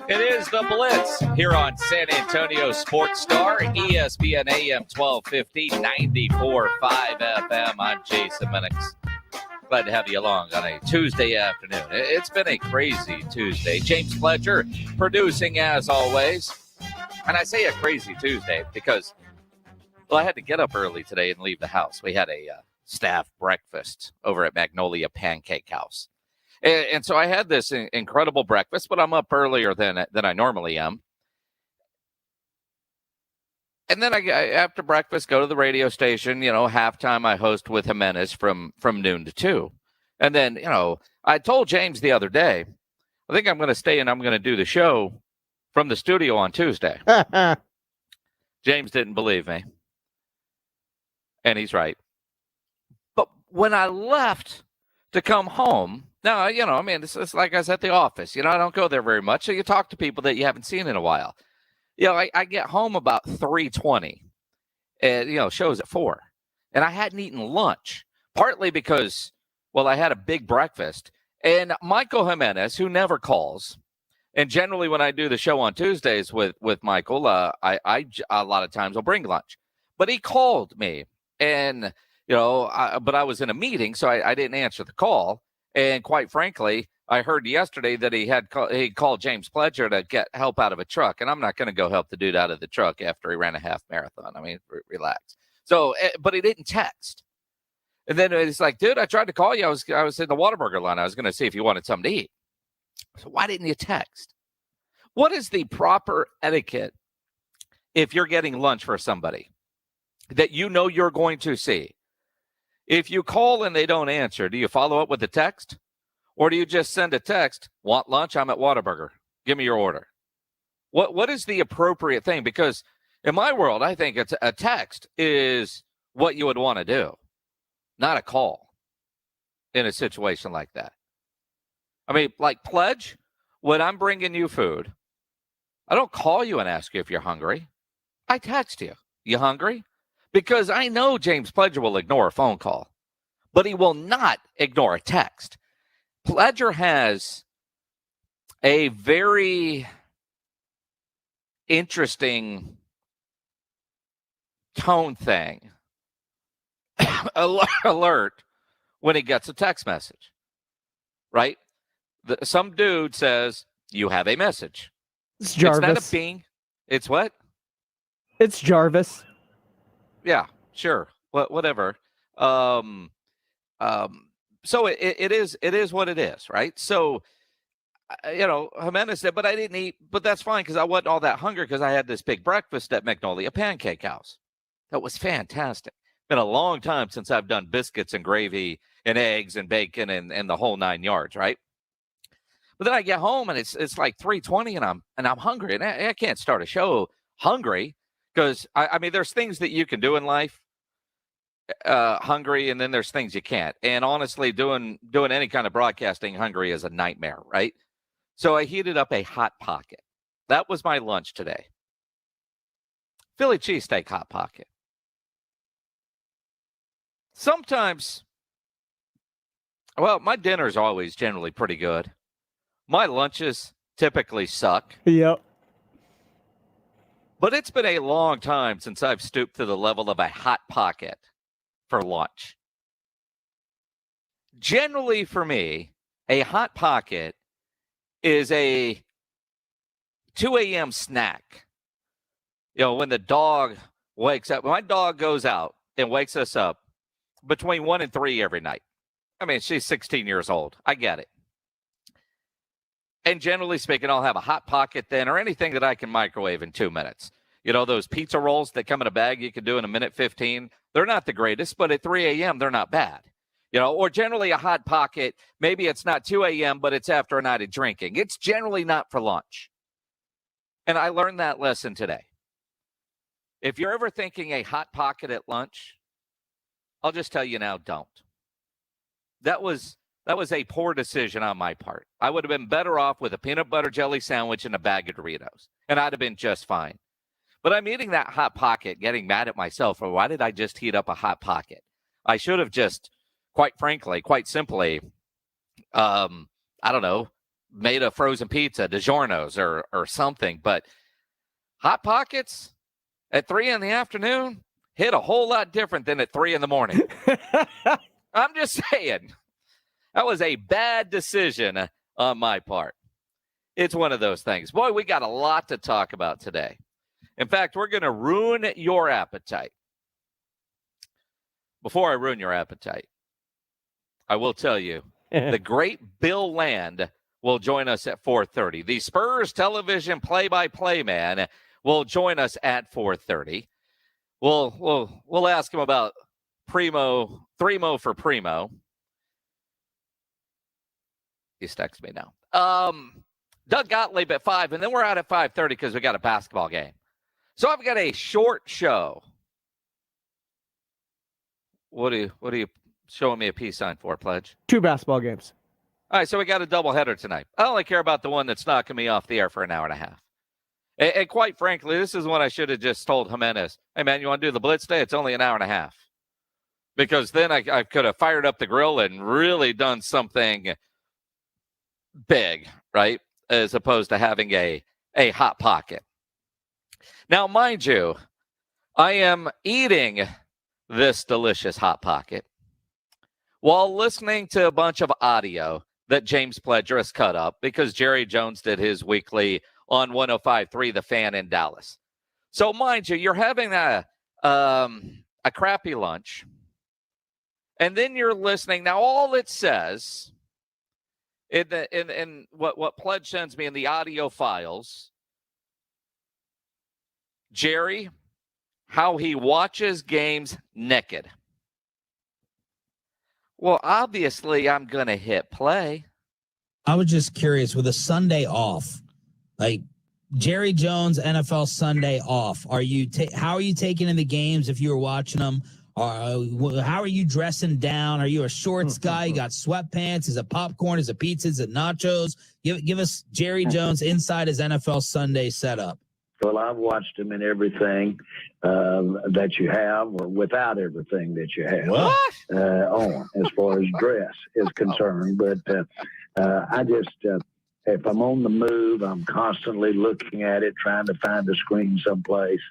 It is the Blitz here on San Antonio Sports Star, ESPN AM 1250, 94.5 FM. I'm Jason Minix. Glad to have you along on a Tuesday afternoon. It's been a crazy Tuesday. James Pledger producing as always. And I say a crazy Tuesday because, well, I had to get up early today and leave the house. We had a staff breakfast over at Magnolia Pancake House. And so I had this incredible breakfast, but I'm up earlier than I normally am. And then I after breakfast, go to the radio station. You know, halftime I host with Jimenez from noon to 2. And then, you know, I told James the other day, I think I'm going to stay and I'm going to do the show from the studio on Tuesday. James didn't believe me. And he's right. But when I left to come home, now, you know, I mean, it's like I was at the office. You know, I don't go there very much. So you talk to people that you haven't seen in a while. You know, I get home about 3:20. And, you know, show's at 4. And I hadn't eaten lunch, partly because, well, I had a big breakfast. And Michael Jimenez, who never calls, and generally when I do the show on Tuesdays with Michael, I a lot of times will bring lunch. But he called me, and, you know, but I was in a meeting, so I didn't answer the call. And quite frankly, I heard yesterday that he called James Pledger to get help out of a truck, and I'm not going to go help the dude out of the truck after he ran a half marathon. I mean, relax. So, but he didn't text. And then it's like, dude, I tried to call you. I was in the Whataburger line. I was going to see if you wanted something to eat. So why didn't you text? What is the proper etiquette if you're getting lunch for somebody that you know you're going to see? If you call and they don't answer, do you follow up with a text? Or do you just send a text, want lunch? I'm at Whataburger. Give me your order. What is the appropriate thing? Because in my world, I think it's a text is what you would want to do, not a call in a situation like that. I mean, like Pledge, when I'm bringing you food, I don't call you and ask you if you're hungry. I text you. You hungry? Because I know James Pledger will ignore a phone call, but he will not ignore a text. Pledger has a very interesting tone thing, alert, when he gets a text message, right? Some dude says, you have a message. It's Jarvis. It's not a ping. It's what? It's Jarvis. Yeah, sure. Whatever. So it is what it is, right? So, you know, Jimenez said, but I didn't eat, but that's fine because I wasn't all that hungry because I had this big breakfast at Magnolia Pancake House. That was fantastic. Been a long time since I've done biscuits and gravy and eggs and bacon and the whole 9 yards, right? But then I get home and it's like 3:20 and I'm hungry and I can't start a show hungry. Because, I mean, there's things that you can do in life hungry, and then there's things you can't. And honestly, doing any kind of broadcasting hungry is a nightmare, right? So I heated up a Hot Pocket. That was my lunch today. Philly cheesesteak Hot Pocket. Sometimes, well, my dinner's always generally pretty good. My lunches typically suck. Yep. But it's been a long time since I've stooped to the level of a Hot Pocket for lunch. Generally, for me, a Hot Pocket is a 2 a.m. snack. You know, when the dog wakes up. My dog goes out and wakes us up between 1 and 3 every night. I mean, she's 16 years old. I get it. And generally speaking, I'll have a Hot Pocket then or anything that I can microwave in 2 minutes. You know, those pizza rolls that come in a bag you can do in a minute 15. They're not the greatest, but at 3 a.m., they're not bad. You know, or generally a Hot Pocket, maybe it's not 2 a.m., but it's after a night of drinking. It's generally not for lunch. And I learned that lesson today. If you're ever thinking a Hot Pocket at lunch, I'll just tell you now, don't. That was a poor decision on my part. I would have been better off with a peanut butter jelly sandwich and a bag of Doritos, and I'd have been just fine. But I'm eating that Hot Pocket, getting mad at myself for why did I just heat up a Hot Pocket? I should have just, quite frankly, quite simply, I don't know, made a frozen pizza, DiGiorno's or something. But Hot Pockets at 3 in the afternoon hit a whole lot different than at 3 in the morning. I'm just saying. That was a bad decision on my part. It's one of those things. Boy, we got a lot to talk about today. In fact, we're going to ruin your appetite. Before I ruin your appetite, I will tell you, the great Bill Land will join us at 4:30. The Spurs television play-by-play man will join us at 4:30. We'll ask him about Threemo for Primo. He's texting me now. Doug Gottlieb at 5, and then we're out at 5:30 because we got a basketball game. So I've got a short show. What are you showing me a peace sign for, Pledge? 2 basketball games. All right, so we got a doubleheader tonight. I only care about the one that's knocking me off the air for an hour and a half. And quite frankly, this is what I should have just told Jimenez. Hey, man, you want to do the Blitz day? It's only an hour and a half. Because then I could have fired up the grill and really done something big, right? As opposed to having a Hot Pocket. Now, mind you, I am eating this delicious Hot Pocket while listening to a bunch of audio that James Pledgerus cut up because Jerry Jones did his weekly on 105.3 The Fan in Dallas. So mind you, you're having a crappy lunch, and then you're listening. Now, all it says in what Pledge sends me in the audio files, Jerry, how he watches games naked. Well, obviously, I'm going to hit play. I was just curious, with a Sunday off, like Jerry Jones NFL Sunday off, how are you taking in the games if you were watching them? How are you dressing down? Are you a shorts guy? You got sweatpants? Is it popcorn? Is it pizza? Is it nachos? Give us Jerry Jones inside his NFL Sunday setup. Well, I've watched him in everything that you have, or without everything that you have on, as far as dress is concerned. But I just, if I'm on the move, I'm constantly looking at it, trying to find a screen someplace.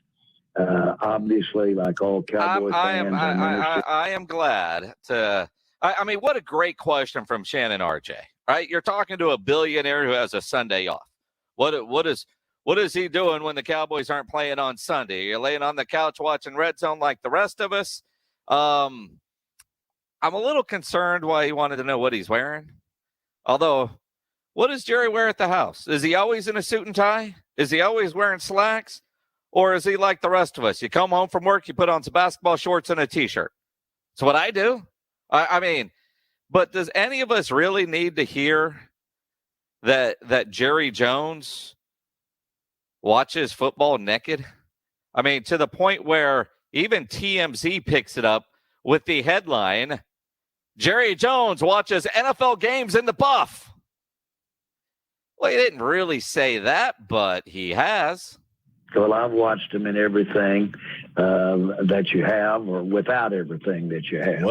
Obviously, like all Cowboy fans, I am glad to. I mean, what a great question from Shannon RJ. Right, you're talking to a billionaire who has a Sunday off. What is he doing when the Cowboys aren't playing on Sunday? You're laying on the couch watching Red Zone like the rest of us. I'm a little concerned why he wanted to know what he's wearing. Although, what does Jerry wear at the house? Is he always in a suit and tie? Is he always wearing slacks? Or is he like the rest of us? You come home from work, you put on some basketball shorts and a T-shirt. That's what I do. I mean, but does any of us really need to hear that Jerry Jones watches football naked? I mean, to the point where even TMZ picks it up with the headline, Jerry Jones watches NFL games in the buff. Well, he didn't really say that, but he has. Well, I've watched him in everything that you have, or without everything that you have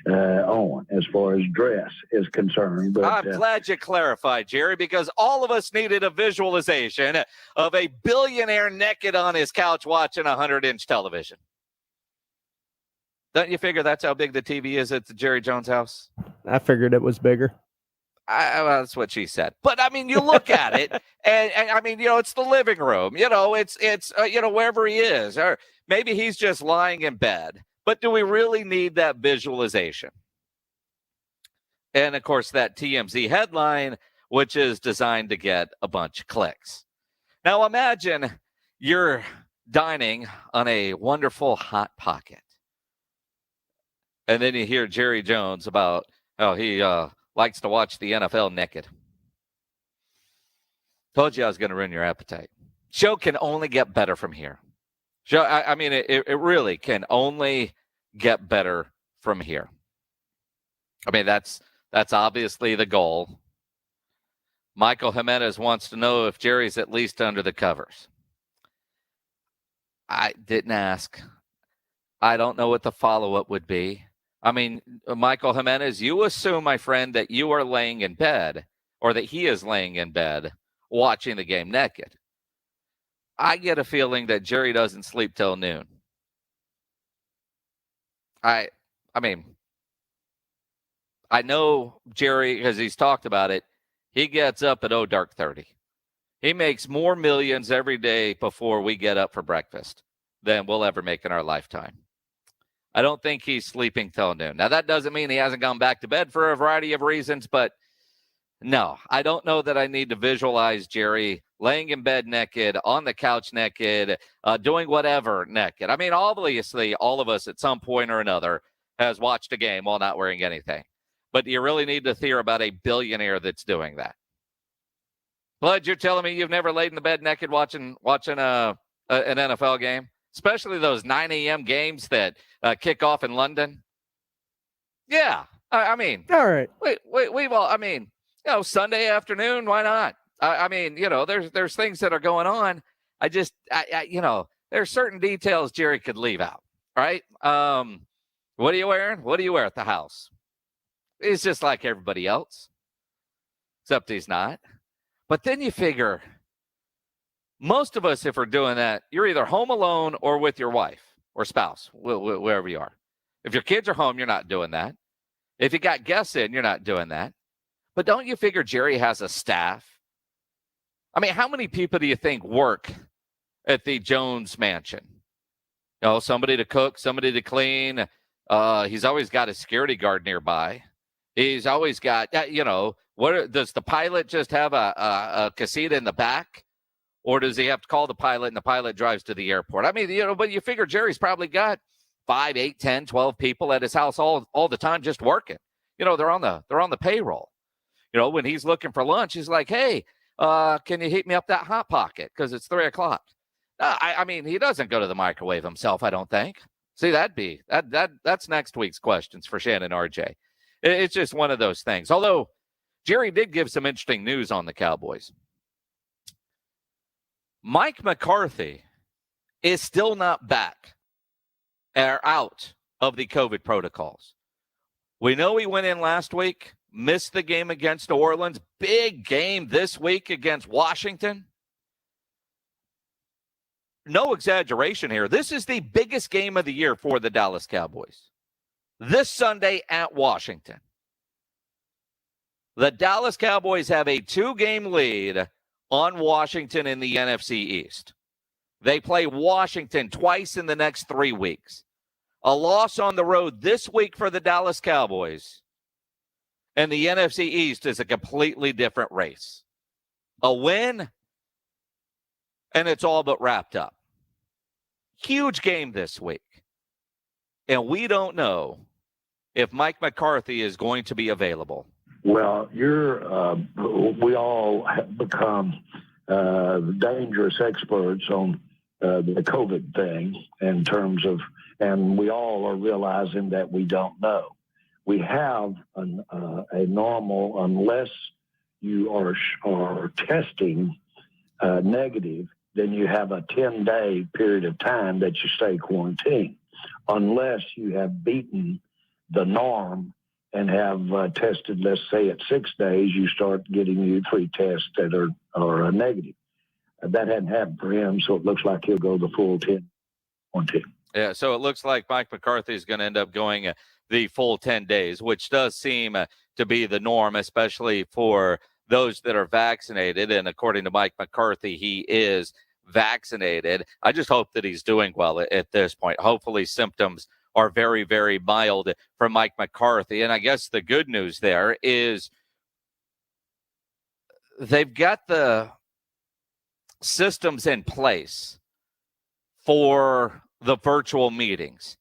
on, as far as dress is concerned. But I'm glad you clarified, Jerry, because all of us needed a visualization of a billionaire naked on his couch watching a 100-inch television. Don't you figure that's how big the TV is at the Jerry Jones house? I figured it was bigger. Well, that's what she said. But I mean, you look at it, and I mean, it's the living room. It's wherever he is, or maybe he's just lying in bed. But do we really need that visualization? And of course, that TMZ headline, which is designed to get a bunch of clicks. Now, imagine you're dining on a wonderful Hot Pocket, and then you hear Jerry Jones about how he likes to watch the NFL naked. Told you I was going to ruin your appetite. Show can only get better from here. I mean, it really can only get better from here. I mean, that's obviously the goal. Michael Jimenez wants to know if Jerry's at least under the covers. I didn't ask. I don't know what the follow-up would be. I mean, Michael Jimenez, you assume, my friend, that you are laying in bed or that he is laying in bed watching the game naked. I get a feeling that Jerry doesn't sleep till noon. I mean, I know Jerry, because he's talked about it, he gets up at dark 30. He makes more millions every day before we get up for breakfast than we'll ever make in our lifetime. I don't think he's sleeping till noon. Now, that doesn't mean he hasn't gone back to bed for a variety of reasons, but no, I don't know that I need to visualize Jerry laying in bed naked, on the couch naked, doing whatever naked. I mean, obviously, all of us at some point or another has watched a game while not wearing anything. But do you really need to hear about a billionaire that's doing that? Bud, you're telling me you've never laid in the bed naked watching an NFL game? Especially those 9 a.m. games that kick off in London? Yeah, I mean. All right. We've all, I mean, Sunday afternoon, why not? I mean, there's things that are going on. There's certain details Jerry could leave out, right? What are you wearing? What do you wear at the house? He's just like everybody else, except he's not. But then you figure, most of us, if we're doing that, you're either home alone or with your wife or spouse, wherever you are. If your kids are home, you're not doing that. If you got guests in, you're not doing that. But don't you figure Jerry has a staff? I mean, how many people do you think work at the Jones mansion? Somebody to cook, somebody to clean. He's always got a security guard nearby. He's always got, does the pilot just have a casita in the back? Or does he have to call the pilot and the pilot drives to the airport? I mean, but you figure Jerry's probably got 5, 8, 10, 12 people at his house all the time just working. They're on the payroll. When he's looking for lunch, he's like, hey, can you heat me up that Hot Pocket? Because it's 3:00. I mean, he doesn't go to the microwave himself, I don't think. See, that's next week's questions for Shannon RJ. It's just one of those things. Although Jerry did give some interesting news on the Cowboys. Mike McCarthy is still not back or out of the COVID protocols. We know he went in last week, missed the game against New Orleans. Big game this week against Washington. No exaggeration here. This is the biggest game of the year for the Dallas Cowboys. This Sunday at Washington. The Dallas Cowboys have a 2-game lead on Washington in the NFC East. They play Washington twice in the next 3 weeks. A loss on the road this week for the Dallas Cowboys. And the NFC East is a completely different race. A win, and it's all but wrapped up. Huge game this week. And we don't know if Mike McCarthy is going to be available. Well, we all have become dangerous experts on the COVID thing in terms of, and we all are realizing that we don't know. We have a normal, unless you are testing negative, then you have a 10-day period of time that you stay quarantined. Unless you have beaten the norm and have tested, let's say at 6 days, you start getting you 3 tests that are negative. That hadn't happened for him, so it looks like he'll go the full 10 quarantine. Yeah, so it looks like Mike McCarthy is going to end up going the full 10 days, which does seem to be the norm, especially for those that are vaccinated. And according to Mike McCarthy, he is vaccinated. I just hope that he's doing well at this point. Hopefully symptoms are very, very mild for Mike McCarthy. And I guess the good news there is they've got the systems in place for the virtual meetings.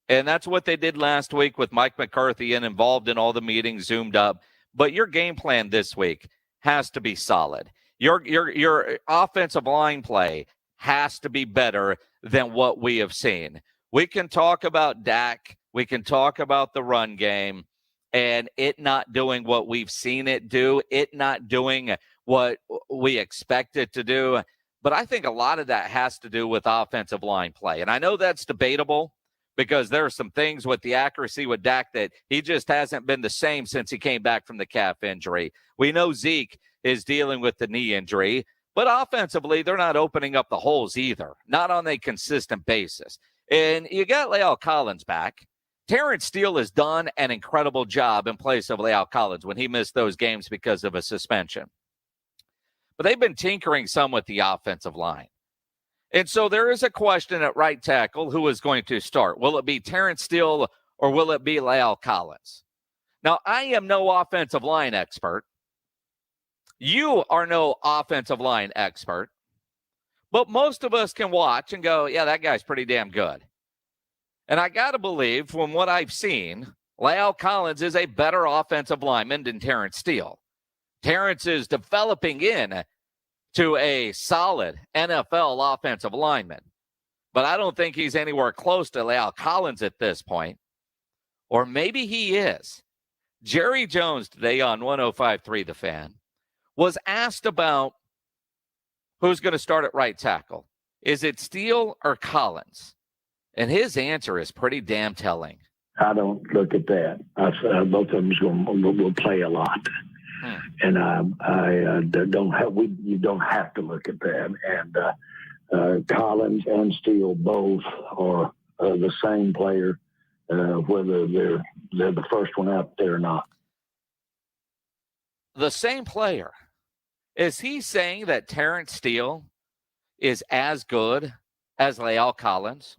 And that's what they did last week with Mike McCarthy and involved in all the meetings, zoomed up. But your game plan this week has to be solid. Your offensive line play has to be better than what we have seen. We can talk about Dak. We can talk about the run game and it not doing what we've seen it do, it not doing what we expect it to do. But I think a lot of that has to do with offensive line play. And I know that's debatable, because there are some things with the accuracy with Dak that he just hasn't been the same since he came back from the calf injury. We know Zeke is dealing with the knee injury, but offensively, they're not opening up the holes either, not on a consistent basis. And you got La'el Collins back. Terrence Steele has done an incredible job in place of La'el Collins when he missed those games because of a suspension. But they've been tinkering some with the offensive line. And so there is a question at right tackle, who is going to start? Will it be Terrence Steele or will it be La'el Collins? Now, I am no offensive line expert. You are no offensive line expert. But most of us can watch and go, yeah, that guy's pretty damn good. And I got to believe, from what I've seen, La'el Collins is a better offensive lineman than Terrence Steele. Terrence is developing in to a solid NFL offensive lineman. But I don't think he's anywhere close to La'el Collins at this point. Or maybe he is. Jerry Jones today on 105.3 The Fan was asked about who's going to start at right tackle. Is it Steele or Collins? And his answer is pretty damn telling. I don't look at that. Both of them will play a lot. And I don't have. You don't have to look at that. And Collins and Steele both are the same player, whether they're the first one out there or not. The same player. Is he saying that Terrence Steele is as good as La'el Collins?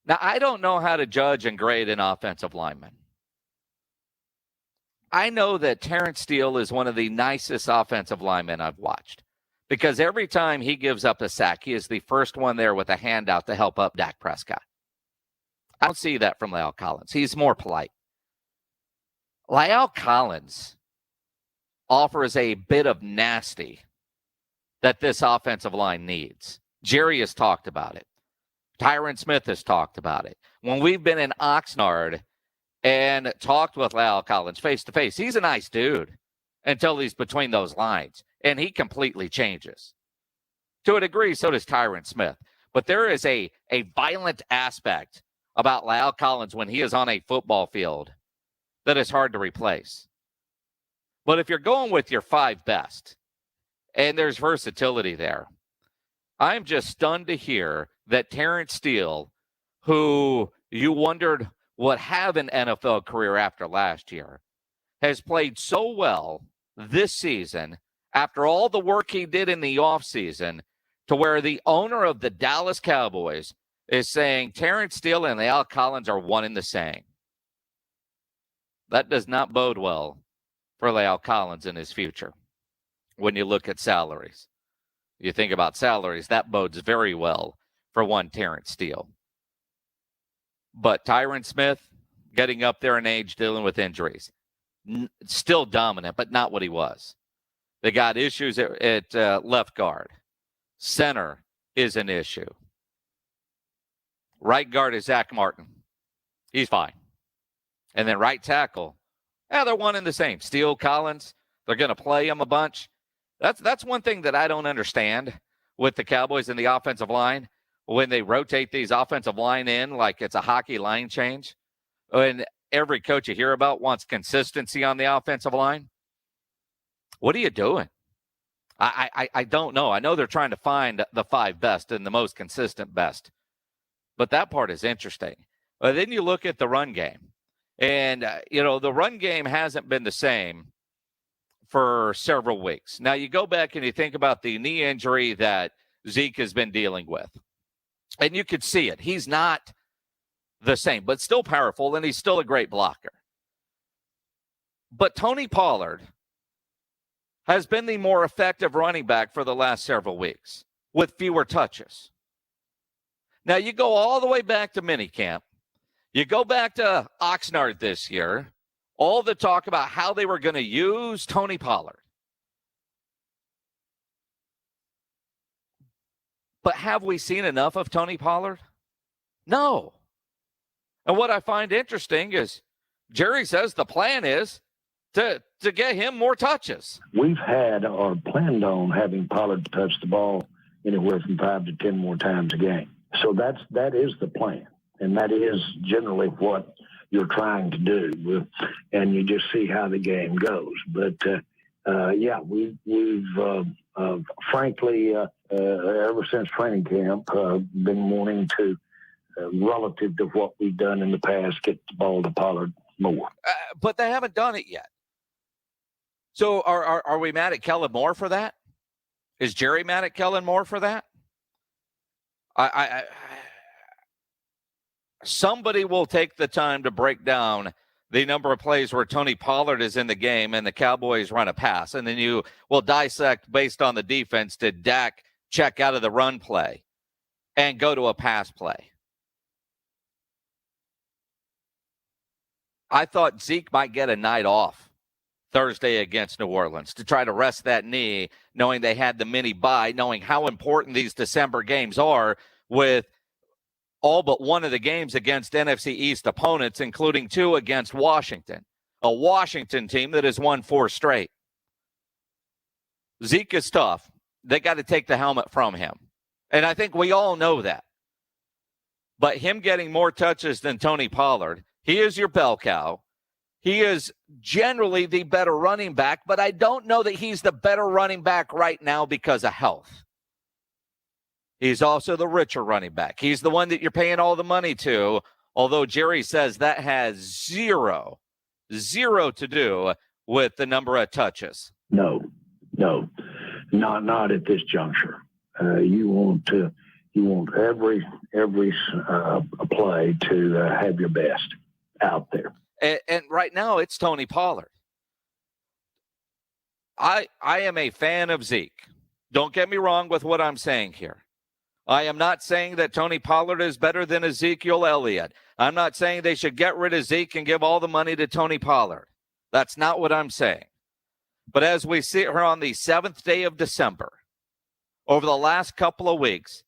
Now, I don't know how to judge and grade an offensive lineman. I know that Terrence Steele is one of the nicest offensive linemen I've watched, because every time he gives up a sack, he is the first one there with a handout to help up Dak Prescott. I don't see that from La'el Collins. He's more polite. La'el Collins offers a bit of nasty that this offensive line needs. Jerry has talked about it. Tyron Smith has talked about it. When we've been in Oxnard and talked with La'el Collins face-to-face, he's a nice dude until he's between those lines, and he completely changes. To a degree, so does Tyron Smith. But there is a violent aspect about La'el Collins when he is on a football field that is hard to replace. But if you're going with your five best, and there's versatility there, I'm just stunned to hear that Terrence Steele, who you wondered would have an NFL career after last year, has played so well this season after all the work he did in the offseason, to where the owner of the Dallas Cowboys is saying Terrence Steele and La'el Collins are one and the same. That does not bode well for La'el Collins in his future. When you look at salaries, you think about salaries, that bodes very well for one Terrence Steele. But Tyron Smith, getting up there in age, dealing with injuries, still dominant, but not what he was. They got issues at left guard. Center is an issue. Right guard is Zach Martin. He's fine. And then right tackle, they're one and the same. Steele, Collins, they're going to play him a bunch. That's one thing that I don't understand with the Cowboys and the offensive line. When they rotate these offensive line in like it's a hockey line change, and every coach you hear about wants consistency on the offensive line. What are you doing? I don't know. I know they're trying to find the five best and the most consistent best. But that part is interesting. Then you look at the run game. And, the run game hasn't been the same for several weeks. Now, you go back and you think about the knee injury that Zeke has been dealing with. And you could see it. He's not the same, but still powerful, and he's still a great blocker. But Tony Pollard has been the more effective running back for the last several weeks with fewer touches. Now, you go all the way back to minicamp. You go back to Oxnard this year, all the talk about how they were going to use Tony Pollard. But have we seen enough of Tony Pollard? No. And what I find interesting is Jerry says the plan is to get him more touches. We've had or planned on having Pollard touch the ball anywhere from 5 to 10 more times a game. So that is the plan, and that is generally what you're trying to do, and you just see how the game goes. But yeah, we've frankly ever since training camp been wanting to, relative to what we've done in the past, get the ball to Pollard more. But they haven't done it yet. So are we mad at Kellen Moore for that? Is Jerry mad at Kellen Moore for that? Somebody will take the time to break down the number of plays where Tony Pollard is in the game and the Cowboys run a pass. And then you will dissect based on the defense, did Dak check out of the run play and go to a pass play? I thought Zeke might get a night off Thursday against New Orleans to try to rest that knee, knowing they had the mini bye, knowing how important these December games are, with all but one of the games against NFC East opponents, including 2 against Washington, a Washington team that has won 4 straight. Zeke is tough. They got to take the helmet from him. And I think we all know that. But him getting more touches than Tony Pollard, he is your bell cow. He is generally the better running back, but I don't know that he's the better running back right now because of health. He's also the richer running back. He's the one that you're paying all the money to, although Jerry says that has zero to do with the number of touches. No, not at this juncture. You want every play to have your best out there. And right now it's Tony Pollard. I am a fan of Zeke. Don't get me wrong with what I'm saying here. I am not saying that Tony Pollard is better than Ezekiel Elliott. I'm not saying they should get rid of Zeke and give all the money to Tony Pollard. That's not what I'm saying. But as we sit here on the 7th day of December, over the last couple of weeks,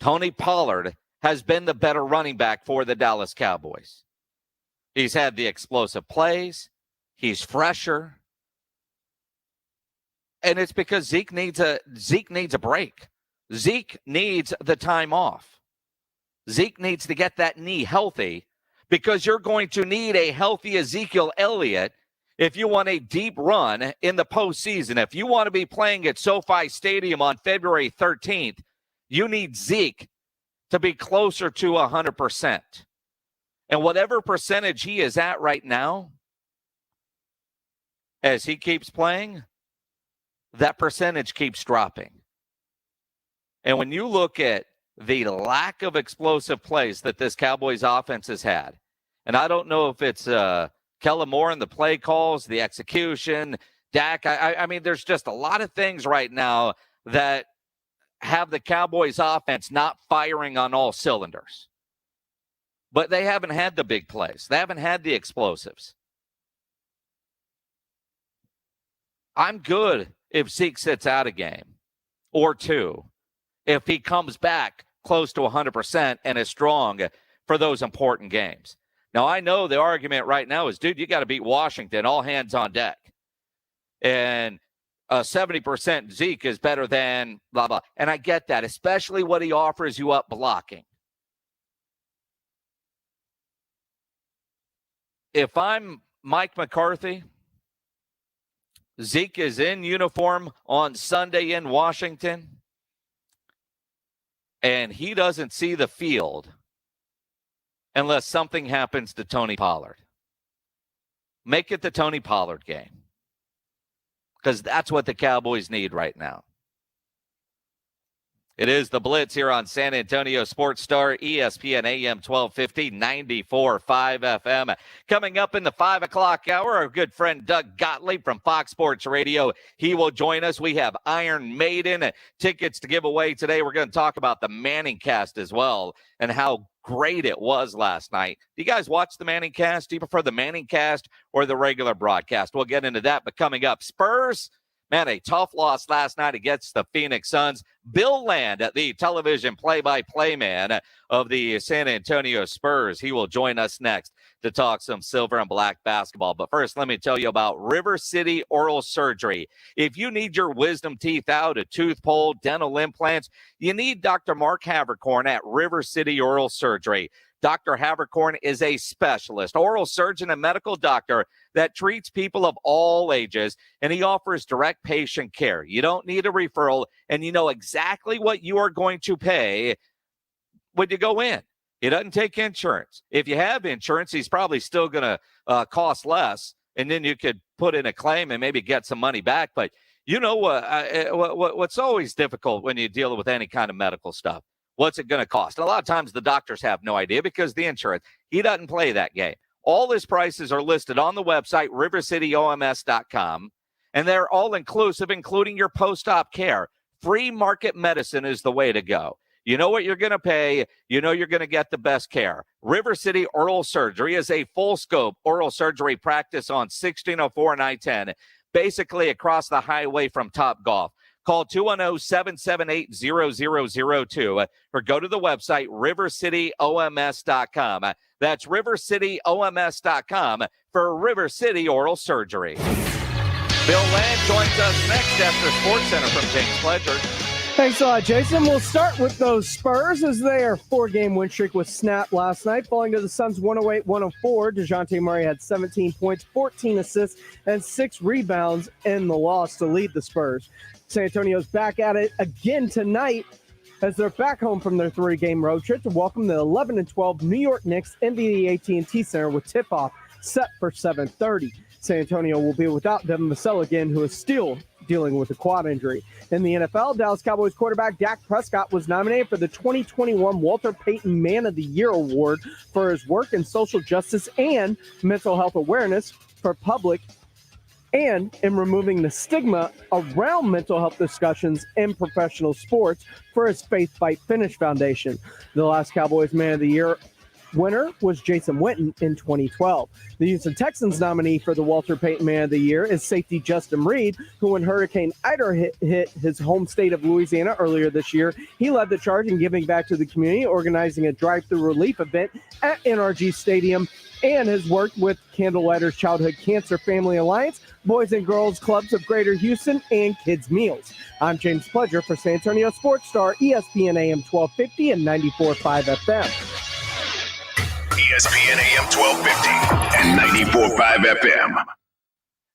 Tony Pollard has been the better running back for the Dallas Cowboys. He's had the explosive plays. He's fresher. And it's because Zeke needs a break. Zeke needs the time off. Zeke needs to get that knee healthy, because you're going to need a healthy Ezekiel Elliott if you want a deep run in the postseason. If you want to be playing at SoFi Stadium on February 13th, you need Zeke to be closer to 100%. And whatever percentage he is at right now, as he keeps playing, that percentage keeps dropping. And when you look at the lack of explosive plays that this Cowboys offense has had, and I don't know if it's Kellen Moore and the play calls, the execution, Dak, I mean, there's just a lot of things right now that have the Cowboys offense not firing on all cylinders. But they haven't had the big plays. They haven't had the explosives. I'm good if Zeke sits out a game or 2, if he comes back close to 100% and is strong for those important games. Now, I know the argument right now is, dude, you got to beat Washington, all hands on deck. And 70% Zeke is better than blah, blah. And I get that, especially what he offers you up blocking. If I'm Mike McCarthy, Zeke is in uniform on Sunday in Washington, and he doesn't see the field unless something happens to Tony Pollard. Make it the Tony Pollard game, because that's what the Cowboys need right now. It is the Blitz here on San Antonio Sports Star, ESPN AM 1250, 94.5 FM. Coming up in the 5 o'clock hour, our good friend Doug Gottlieb from Fox Sports Radio. He will join us. We have Iron Maiden tickets to give away today. We're going to talk about the Manning cast as well and how great it was last night. Do you guys watch the Manning cast? Do you prefer the Manning cast or the regular broadcast? We'll get into that, but coming up, Spurs. Man, a tough loss last night against the Phoenix Suns. Bill Land, the television play-by-play man of the San Antonio Spurs. He will join us next. to talk some silver and black basketball. But first, let me tell you about River City Oral Surgery. If you need your wisdom teeth out, a tooth pull, dental implants, you need Dr. Mark Havercorn at River City Oral Surgery. Dr. Havercorn is a specialist, oral surgeon and medical doctor that treats people of all ages, and he offers direct patient care. You don't need a referral, and you know exactly what you are going to pay when you go in. He doesn't take insurance. If you have insurance, he's probably still going to cost less, and then you could put in a claim and maybe get some money back. But you know what's always difficult when you deal with any kind of medical stuff? What's it going to cost? A lot of times the doctors have no idea because the insurance, he doesn't play that game. All his prices are listed on the website, rivercityoms.com, and they're all inclusive, including your post-op care. Free market medicine is the way to go. You know what you're going to pay. You know you're going to get the best care. River City Oral Surgery is a full-scope oral surgery practice on 1604 and I-10, basically across the highway from Topgolf. Call 210-778-0002 or go to the website, rivercityoms.com. That's rivercityoms.com for River City Oral Surgery. Bill Land joins us next after Sports Center from James Pledger. Thanks a lot, Jason. We'll start with those Spurs as their 4-game win streak was snapped last night, falling to the Suns 108-104. DeJounte Murray had 17 points, 14 assists, and 6 rebounds in the loss to lead the Spurs. San Antonio's back at it again tonight as they're back home from their 3-game road trip to welcome the 11-12 New York Knicks into the AT&T Center with tip-off set for 7:30. San Antonio will be without Devin Vassell again, who is still dealing with a quad injury. In the NFL, Dallas Cowboys quarterback Dak Prescott was nominated for the 2021 Walter Payton Man of the Year Award for his work in social justice and mental health awareness for public and in removing the stigma around mental health discussions in professional sports for his Faith Fight Finish Foundation. The last Cowboys Man of the Year winner was Jason Witten in 2012. The Houston Texans nominee for the Walter Payton Man of the Year is safety Justin Reed, who when Hurricane Ida hit his home state of Louisiana earlier this year, he led the charge in giving back to the community, organizing a drive-through relief event at NRG Stadium, and has worked with Candlelighters Childhood Cancer Family Alliance, Boys and Girls Clubs of Greater Houston, and Kids Meals. I'm James Pledger for San Antonio Sports Star, ESPN AM 1250 and 94.5 FM. ESPN AM 1250 and 94.5 FM.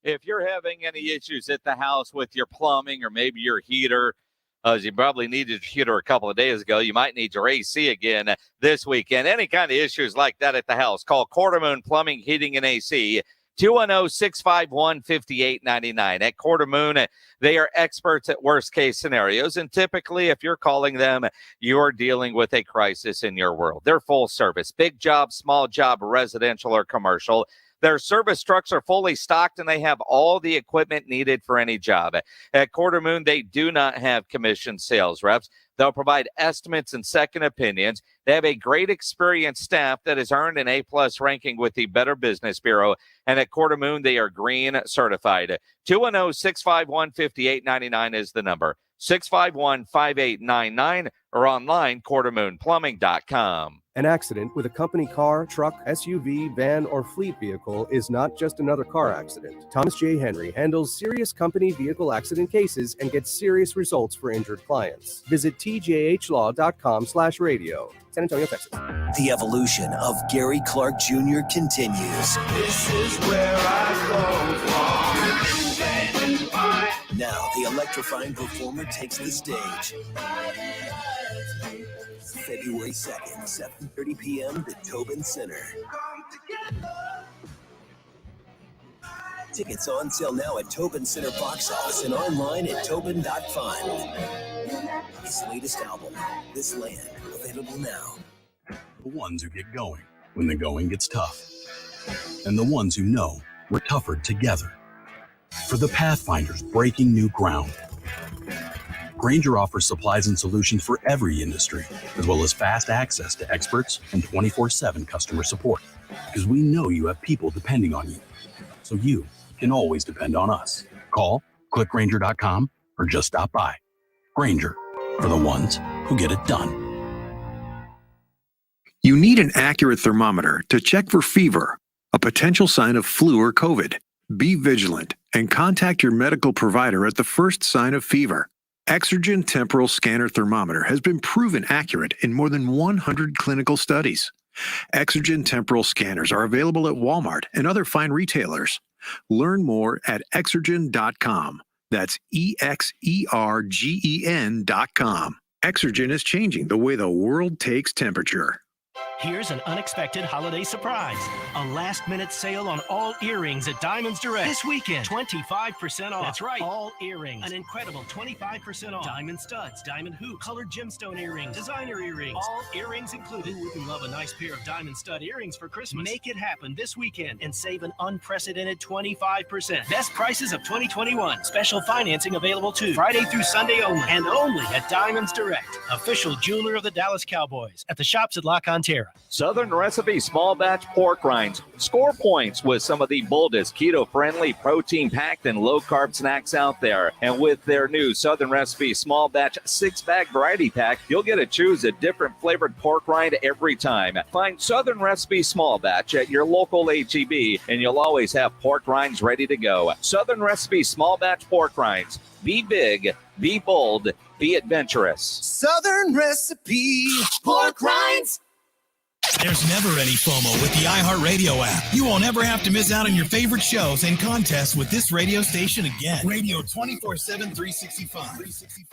If you're having any issues at the house with your plumbing or maybe your heater, as you probably needed your heater a couple of days ago, you might need your AC again this weekend. Any kind of issues like that at the house, call Quartermoon Plumbing, Heating, and AC, 210-651-5899. At Quartermoon, they are experts at worst-case scenarios, and typically, if you're calling them, you're dealing with a crisis in your world. They're full service, big job, small job, residential or commercial. Their service trucks are fully stocked, and they have all the equipment needed for any job. At Quartermoon, they do not have commissioned sales reps. They'll provide estimates and second opinions. They have a great experienced staff that has earned an A-plus ranking with the Better Business Bureau. And at Quartermoon, they are green certified. 210-651-5899 is the number. 651-5899 or online, quartermoonplumbing.com. An accident with a company car, truck, SUV, van, or fleet vehicle is not just another car accident. Thomas J. Henry handles serious company vehicle accident cases and gets serious results for injured clients. Visit tjhlaw.com/radio. San Antonio, Texas. The evolution of Gary Clark Jr. continues. This is where I go from. Now the electrifying performer takes the stage. February 2nd, 7:30 p.m. the Tobin Center. Tickets on sale now at Tobin Center box office and online at tobin.fun. His latest album, This Land, available now. The ones who get going when the going gets tough. And the ones who know we're tougher together. For the Pathfinders breaking new ground. Grainger offers supplies and solutions for every industry, as well as fast access to experts and 24/7 customer support. Because we know you have people depending on you. So you can always depend on us. Call, click Grainger.com, or just stop by. Grainger, for the ones who get it done. You need an accurate thermometer to check for fever, a potential sign of flu or COVID. Be vigilant and contact your medical provider at the first sign of fever. Exergen Temporal Scanner Thermometer has been proven accurate in more than 100 clinical studies. Exergen Temporal Scanners are available at Walmart and other fine retailers. Learn more at Exergen.com. That's EXERGEN.com. Exergen is changing the way the world takes temperature. Here's an unexpected holiday surprise. A last-minute sale on all earrings at Diamonds Direct. This weekend, 25% off. That's right, all earrings. An incredible 25% off. Diamond studs, diamond hoops, colored gemstone earrings, designer earrings. All earrings included. Who wouldn't love a nice pair of diamond stud earrings for Christmas? Make it happen this weekend and save an unprecedented 25%. Best prices of 2021. Special financing available too. Friday through Sunday only. And only at Diamonds Direct. Official jeweler of the Dallas Cowboys. At the shops at La Cantera. Southern Recipe small batch pork rinds. Score points with some of the boldest keto-friendly, protein-packed, and low-carb snacks out there. And with their new Southern Recipe small batch 6-bag variety pack, you'll get to choose a different flavored pork rind every time. Find Southern Recipe small batch at your local H-E-B, and you'll always have pork rinds ready to go. Southern Recipe small batch pork rinds. Be big, be bold, be adventurous. Southern Recipe pork rinds. There's never any FOMO with the iHeartRadio app. You won't ever have to miss out on your favorite shows and contests with this radio station again. Radio 24/7, 365.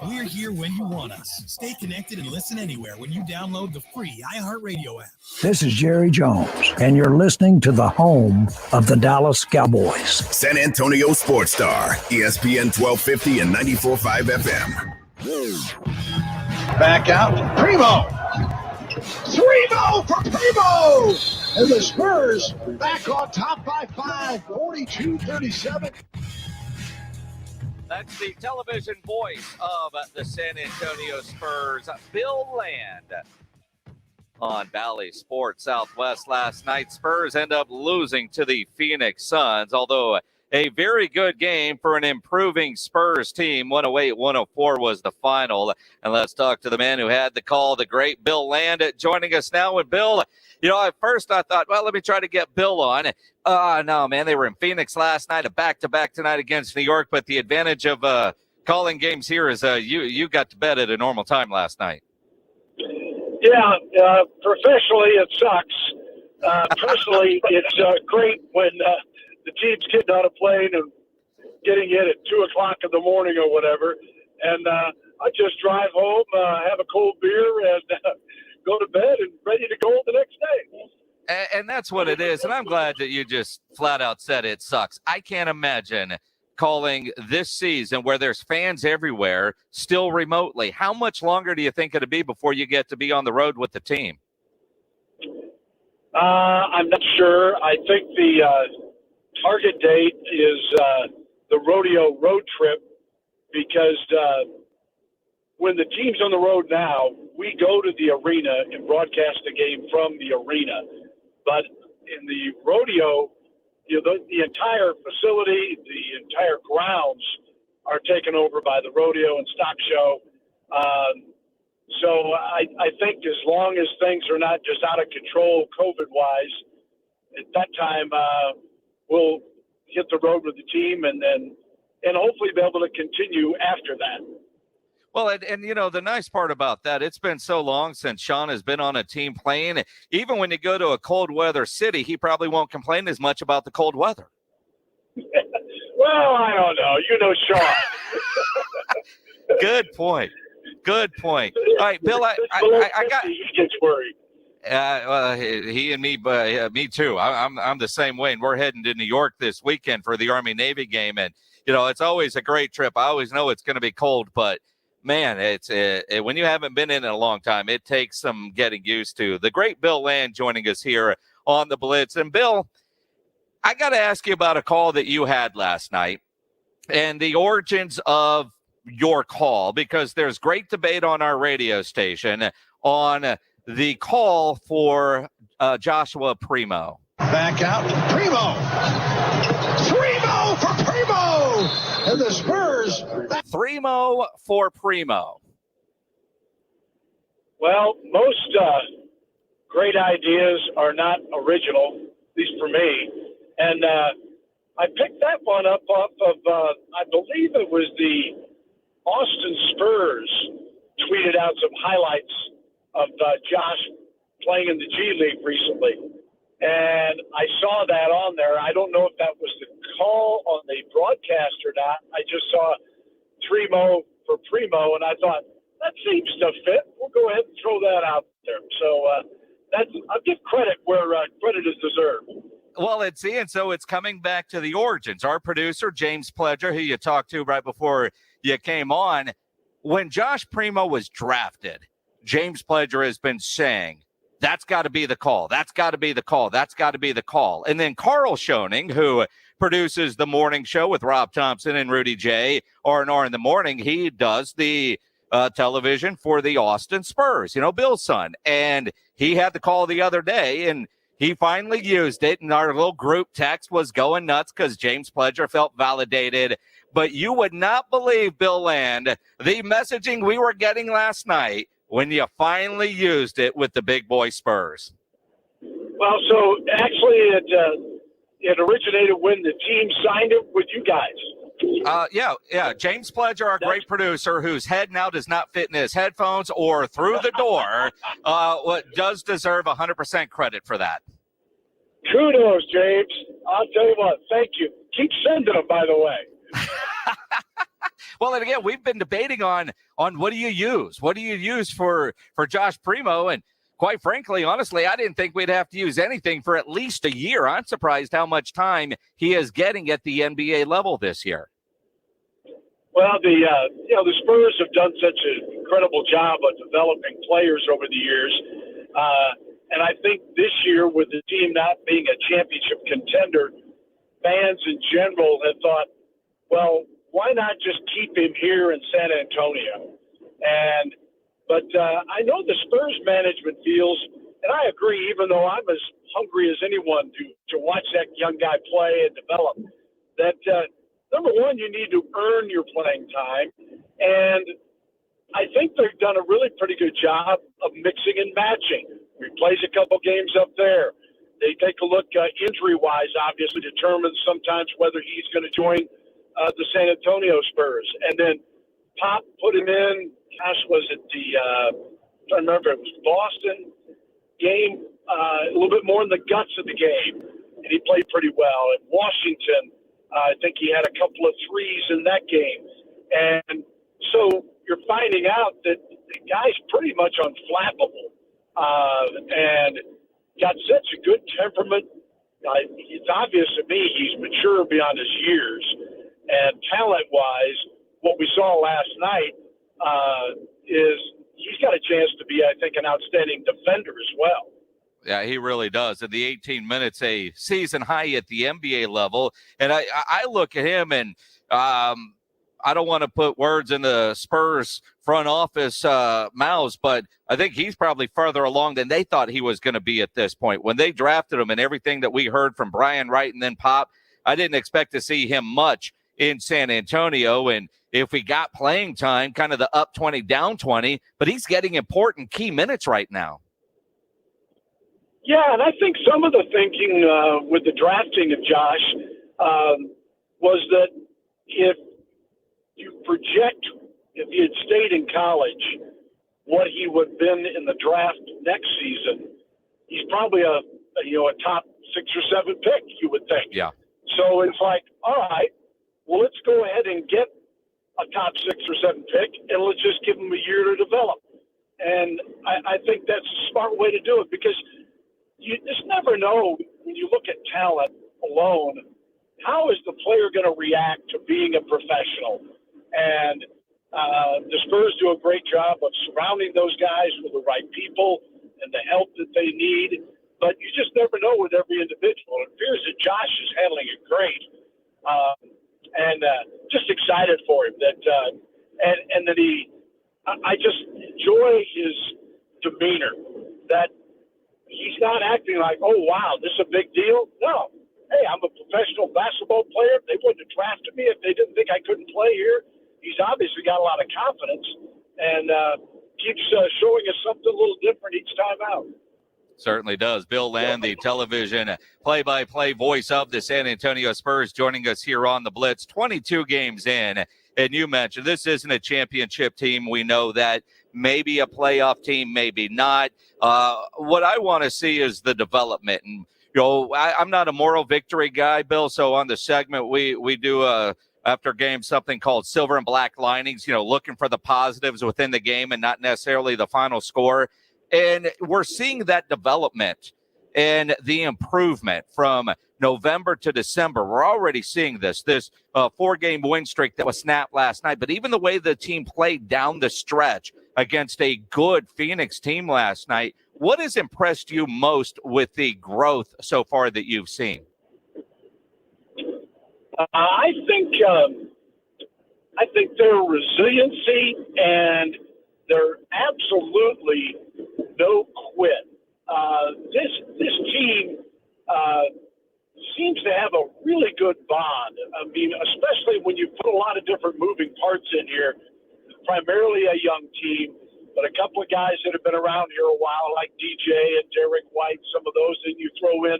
We're here when you want us. Stay connected and listen anywhere when you download the free iHeartRadio app. This is Jerry Jones, and you're listening to the home of the Dallas Cowboys. San Antonio Sports Star, ESPN 1250 and 94.5 FM. Back out, Primo. 3-0 for Primo! And the Spurs back on top by 5, 42-37. That's the television voice of the San Antonio Spurs, Bill Land. On Valley Sports Southwest last night, Spurs end up losing to the Phoenix Suns, although a very good game for an improving Spurs team. 108-104 was the final. And let's talk to the man who had the call, the great Bill Land, joining us now. And Bill, at first I thought, well, let me try to get Bill on. No, man, they were in Phoenix last night, a back-to-back tonight against New York. But the advantage of calling games here is you got to bed at a normal time last night. Yeah, professionally it sucks. Personally, it's great when the team's getting on a plane and getting in at 2 o'clock in the morning or whatever. And I just drive home, have a cold beer, and go to bed and ready to go the next day. And that's what it is. And I'm glad that you just flat out said it sucks. I can't imagine calling this season where there's fans everywhere still remotely. How much longer do you think it'll be before you get to be on the road with the team? I'm not sure. I think the target date is the rodeo road trip, because when the team's on the road now, we go to the arena and broadcast the game from the arena. But in the rodeo, the entire facility, the entire grounds are taken over by the rodeo and stock show. So I think as long as things are not just out of control COVID-wise, at that time we'll hit the road with the team and hopefully be able to continue after that. Well, and the nice part about that, it's been so long since Sean has been on a team playing. Even when you go to a cold weather city, he probably won't complain as much about the cold weather. Well, I don't know. Sean. Good point. All right, Bill, I got. He gets worried. He and me, me too. I'm the same way, and we're heading to New York this weekend for the Army-Navy game, and it's always a great trip. I always know it's going to be cold, but man, it's when you haven't been in a long time, it takes some getting used to. The great Bill Land joining us here on the Blitz, and Bill, I got to ask you about a call that you had last night and the origins of your call, because there's great debate on our radio station on the call for Joshua Primo. Back out, Primo. 3-0 for Primo. And the Spurs. 3-0 for Primo. Well, most great ideas are not original, at least for me. And I picked that one up off of, I believe it was the Austin Spurs tweeted out some highlights of Josh playing in the G League recently. And I saw that on there. I don't know if that was the call on the broadcast or not. I just saw Primo for Primo, and I thought, that seems to fit. We'll go ahead and throw that out there. So I'll give credit where credit is deserved. Well, so it's coming back to the origins. Our producer, James Pledger, who you talked to right before you came on, when Josh Primo was drafted, James Pledger has been saying, that's got to be the call. That's got to be the call. That's got to be the call. And then Carl Schoening, who produces the morning show with Rob Thompson and Rudy J, R&R in the morning, he does the television for the Austin Spurs, Bill's son. And he had the call the other day, and he finally used it. And our little group text was going nuts because James Pledger felt validated. But you would not believe, Bill Land, the messaging we were getting last night when you finally used it with the big boy Spurs. Well, so actually it originated when the team signed it with you guys. Yeah. James Pledger, our great producer, whose head now does not fit in his headphones or through the door, does deserve 100% credit for that. Kudos, James. I'll tell you what, thank you. Keep sending them, by the way. Well, and again, we've been debating on what do you use? What do you use for Josh Primo? And quite frankly, honestly, I didn't think we'd have to use anything for at least a year. I'm surprised how much time he is getting at the NBA level this year. Well, the Spurs have done such an incredible job of developing players over the years. And I think this year, with the team not being a championship contender, fans in general have thought, well, why not just keep him here in San Antonio? But I know the Spurs management feels, and I agree, even though I'm as hungry as anyone to watch that young guy play and develop, that number one, you need to earn your playing time. And I think they've done a really pretty good job of mixing and matching. He plays a couple games up there. They take a look injury-wise, obviously determines sometimes whether he's going to join the San Antonio Spurs. And then Pop put him in, was it I don't remember, it was Boston game, a little bit more in the guts of the game. And he played pretty well. At Washington, I think he had a couple of threes in that game. And so you're finding out that the guy's pretty much unflappable and got such a good temperament. It's obvious to me he's mature beyond his years. And talent-wise, what we saw last night is he's got a chance to be, I think, an outstanding defender as well. Yeah, he really does. In the 18 minutes, a season high at the NBA level. And I look at him, and I don't want to put words in the Spurs front office mouths, but I think he's probably further along than they thought he was going to be at this point. When they drafted him and everything that we heard from Brian Wright and then Pop, I didn't expect to see him much in San Antonio. And if we got playing time, kind of the up 20, down 20, but he's getting important key minutes right now. Yeah, and I think some of the thinking with the drafting of Josh was that if you project, if he had stayed in college, what he would have been in the draft next season, he's probably a top 6 or 7 pick, you would think. Yeah. So it's like, all right, well, let's go ahead and get a top 6 or 7 pick, and let's just give him a year to develop. And I think that's a smart way to do it, because you just never know when you look at talent alone, how is the player going to react to being a professional? And the Spurs do a great job of surrounding those guys with the right people and the help that they need. But you just never know with every individual. It appears that Josh is handling it great. And just excited for him that I just enjoy his demeanor, that he's not acting like, oh, wow, this is a big deal. No. Hey, I'm a professional basketball player. They wouldn't have drafted me if they didn't think I couldn't play here. He's obviously got a lot of confidence and keeps showing us something a little different each time out. Certainly does. Bill Land, the television play-by-play voice of the San Antonio Spurs, joining us here on the Blitz. 22 games in, and you mentioned this isn't a championship team. We know that. Maybe a playoff team, maybe not. What I want to see is the development. And, I'm not a moral victory guy, Bill, so on the segment we do after game something called Silver and Black Linings, looking for the positives within the game and not necessarily the final score. And we're seeing that development and the improvement from November to December. We're already seeing this 4-game win streak that was snapped last night. But even the way the team played down the stretch against a good Phoenix team last night, what has impressed you most with the growth so far that you've seen? I think their resiliency and their absolutely no quit. This team seems to have a really good bond. I mean, especially when you put a lot of different moving parts in here, primarily a young team, but a couple of guys that have been around here a while, like DJ and Derek White, some of those, and you throw in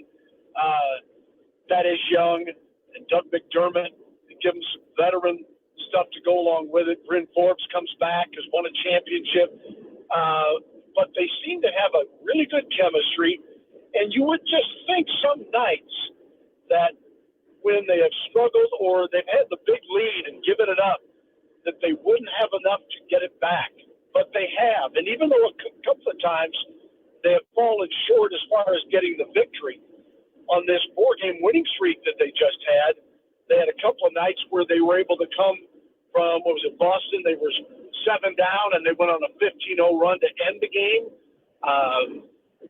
that is young and Doug McDermott, and give them some veteran stuff to go along with it. Bryn Forbes comes back, has won a championship. But they seem to have a really good chemistry, and you would just think some nights that when they have struggled or they've had the big lead and given it up, that they wouldn't have enough to get it back. But they have, and even though a couple of times they have fallen short as far as getting the victory on this 4-game winning streak that they just had, they had a couple of nights where they were able to come from, Boston? They were 7 down, and they went on a 15-0 run to end the game.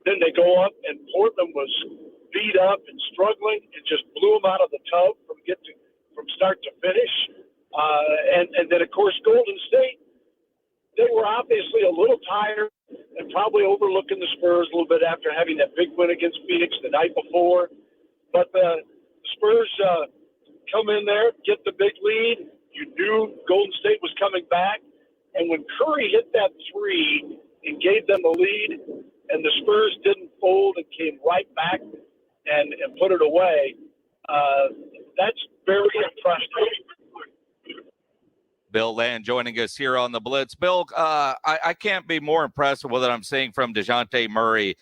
Then they go up, and Portland was beat up and struggling and just blew them out of the tub from start to finish. And then, of course, Golden State, they were obviously a little tired and probably overlooking the Spurs a little bit after having that big win against Phoenix the night before. But the Spurs come in there, get the big lead. You knew Golden State was coming back. And when Curry hit that 3 and gave them the lead, and the Spurs didn't fold and came right back and put it away, that's very impressive. Bill Land joining us here on the Blitz. Bill, I can't be more impressed with what I'm seeing from DeJounte Murray.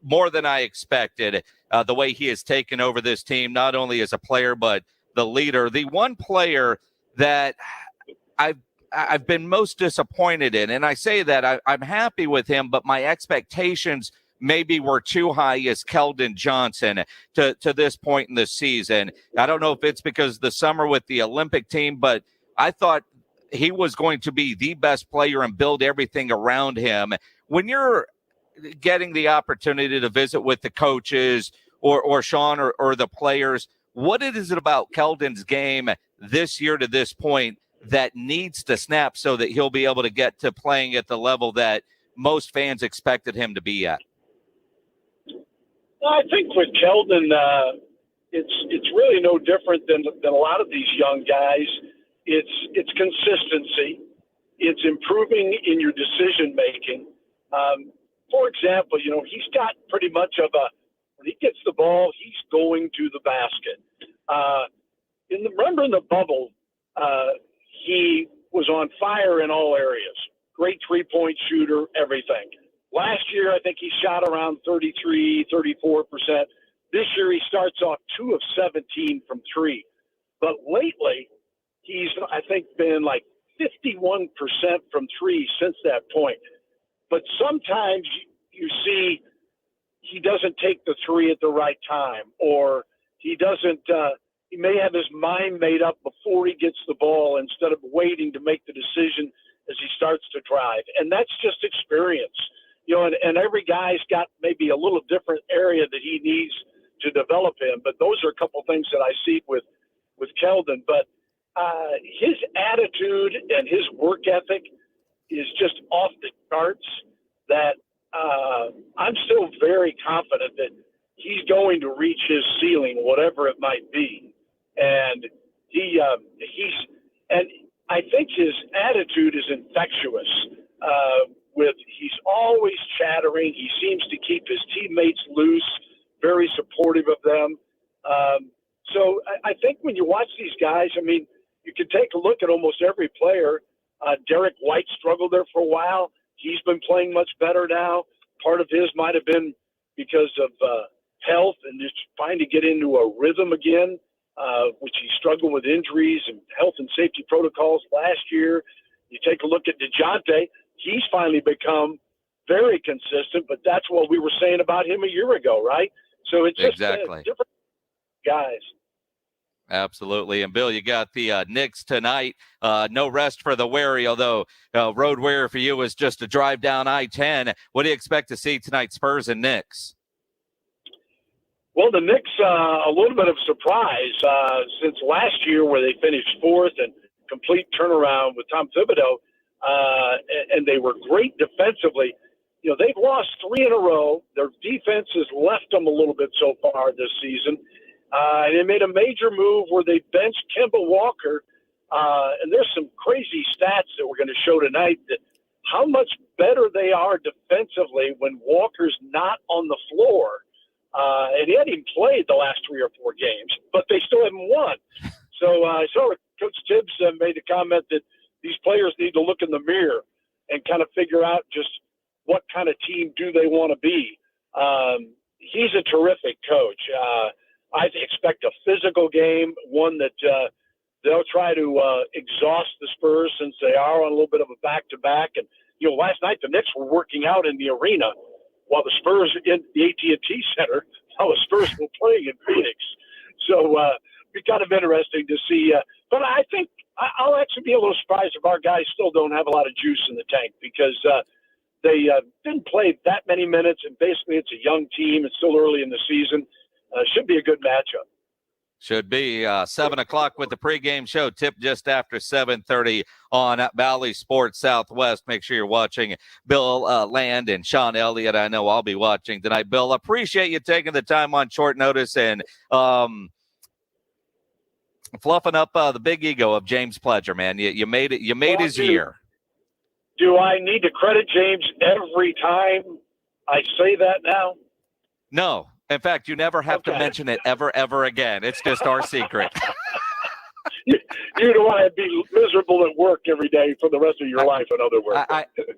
More than I expected, the way he has taken over this team, not only as a player, but the leader. The one player that I've been most disappointed in, and I say that I'm happy with him, but my expectations maybe were too high, is Keldon Johnson to this point in the season. I don't know if it's because the summer with the Olympic team, but I thought he was going to be the best player and build everything around him. When you're getting the opportunity to visit with the coaches or Sean or the players, what is it about Keldon's game this year to this point that needs to snap so that he'll be able to get to playing at the level that most fans expected him to be at? I think with Keldon, it's really no different than a lot of these young guys. It's consistency. It's improving in your decision making. For example, he's got pretty much of when he gets the ball, he's going to the basket. Remember in the bubble, he was on fire in all areas. Great 3-point shooter, everything. Last year, I think he shot around 33, 34%. This year, he starts off 2 of 17 from 3. But lately, he's, I think, been like 51% from 3 since that point. But sometimes you see he doesn't take the 3 at the right time, or he doesn't he may have his mind made up before he gets the ball instead of waiting to make the decision as he starts to drive. And that's just experience. And every guy's got maybe a little different area that he needs to develop in. But those are a couple things that I see with Keldon. But his attitude and his work ethic is just off the charts, that I'm still very confident that he's going to reach his ceiling, whatever it might be. And and I think his attitude is infectious. He's always chattering. He seems to keep his teammates loose, very supportive of them. So I think when you watch these guys, I mean, you can take a look at almost every player. Derek White struggled there for a while. He's been playing much better now. Part of his might have been because of health and just trying to get into a rhythm again, which he struggled with injuries and health and safety protocols last year. You take a look at DeJounte. He's finally become very consistent, but that's what we were saying about him a year ago, right? So it's just exactly different guys. Absolutely. And Bill, you got the Knicks tonight. No rest for the weary, although road weary for you is just a drive down I-10. What do you expect to see tonight, Spurs and Knicks? Well, the Knicks, a little bit of a surprise since last year where they finished fourth and complete turnaround with Tom Thibodeau, and they were great defensively. You know, they've lost 3 in a row. Their defense has left them a little bit so far this season. And they made a major move where they benched Kemba Walker. And there's some crazy stats that we're going to show tonight that how much better they are defensively when Walker's not on the floor. And he hadn't even played the last 3 or 4 games, but they still haven't won. So I saw Coach Tibbs made a comment that these players need to look in the mirror and kind of figure out just what kind of team do they want to be. He's a terrific coach. I expect a physical game, one that they'll try to exhaust the Spurs since they are on a little bit of a back-to-back. And, you know, last night the Knicks were working out in the arena while the Spurs in the AT&T Center, while the Spurs were playing in Phoenix. So it's kind of interesting to see. But I think I'll actually be a little surprised if our guys still don't have a lot of juice in the tank because they didn't play that many minutes, and basically it's a young team. It's still early in the season. Should be a good matchup. Should be 7 o'clock with the pregame show. Tip just after 7:30 on Valley Sports Southwest. Make sure you're watching Bill Land and Sean Elliott. I know I'll be watching tonight. Bill, appreciate you taking the time on short notice and fluffing up the big ego of James Pledger, man. You made it. You made his year. Do I need to credit James every time I say that now? No. In fact, you never have to mention it ever again. It's just our secret. You don't want to be miserable at work every day for the rest of your life, in other words.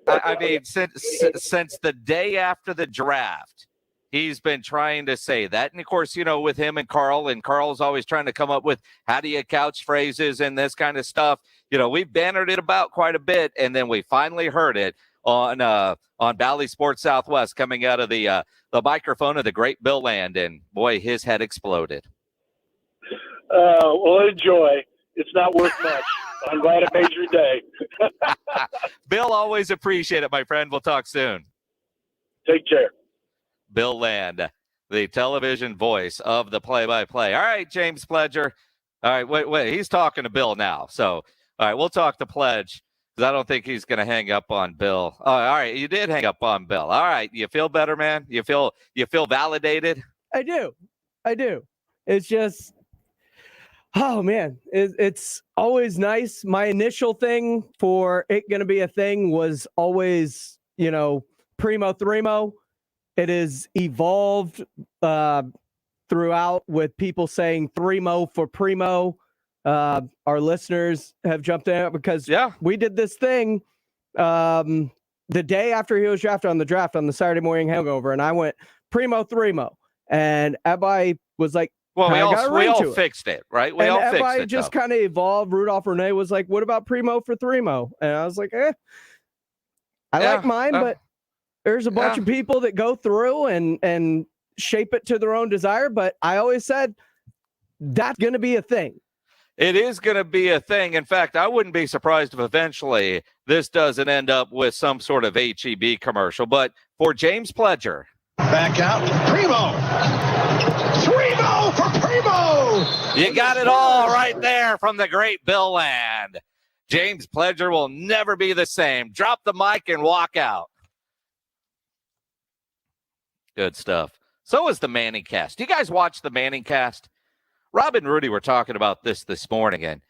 I mean, since the day after the draft, he's been trying to say that. And, of course, you know, with him and Carl's always trying to come up with how do you couch phrases and this kind of stuff. You know, we've bannered it about quite a bit, and then we finally heard it on Valley Sports Southwest coming out of the microphone of the great Bill Land, and boy, his head exploded. Well, enjoy. It's not worth much. I'm glad it made your day. Bill, always appreciate it, my friend. We'll talk soon. Take care. Bill Land, the television voice of the play-by-play. All right, James Pledger. All right, wait. He's talking to Bill now. So, all right, we'll talk to Pledge. Because I don't think he's going to hang up on Bill. Oh, all right, you did hang up on Bill. All right, you feel better, man? You feel validated? I do. It's just, oh man, it's always nice. My initial thing for it going to be a thing was always, you know, Primo Thrimo. It has evolved throughout with people saying Thrimo for Primo. Our listeners have jumped in because we did this thing the day after he was drafted on the Saturday morning hangover, and I went Primo Thrimo, and everybody was like, well, we all fixed it, right? We all fixed it. Everybody just kind of evolved. Rudolph Renee was like, what about Primo for Thrimo? And I was like, I like mine, but there's a bunch of people that go through and shape it to their own desire. But I always said that's going to be a thing. It is going to be a thing. In fact, I wouldn't be surprised if eventually this doesn't end up with some sort of HEB commercial. But for James Pledger. Back out. Primo. Thrimo for Primo. You got it all right there from the great Bill Land. James Pledger will never be the same. Drop the mic and walk out. Good stuff. So is the Manning cast. Do you guys watch the Manning cast? Rob and Rudy were talking about this morning, and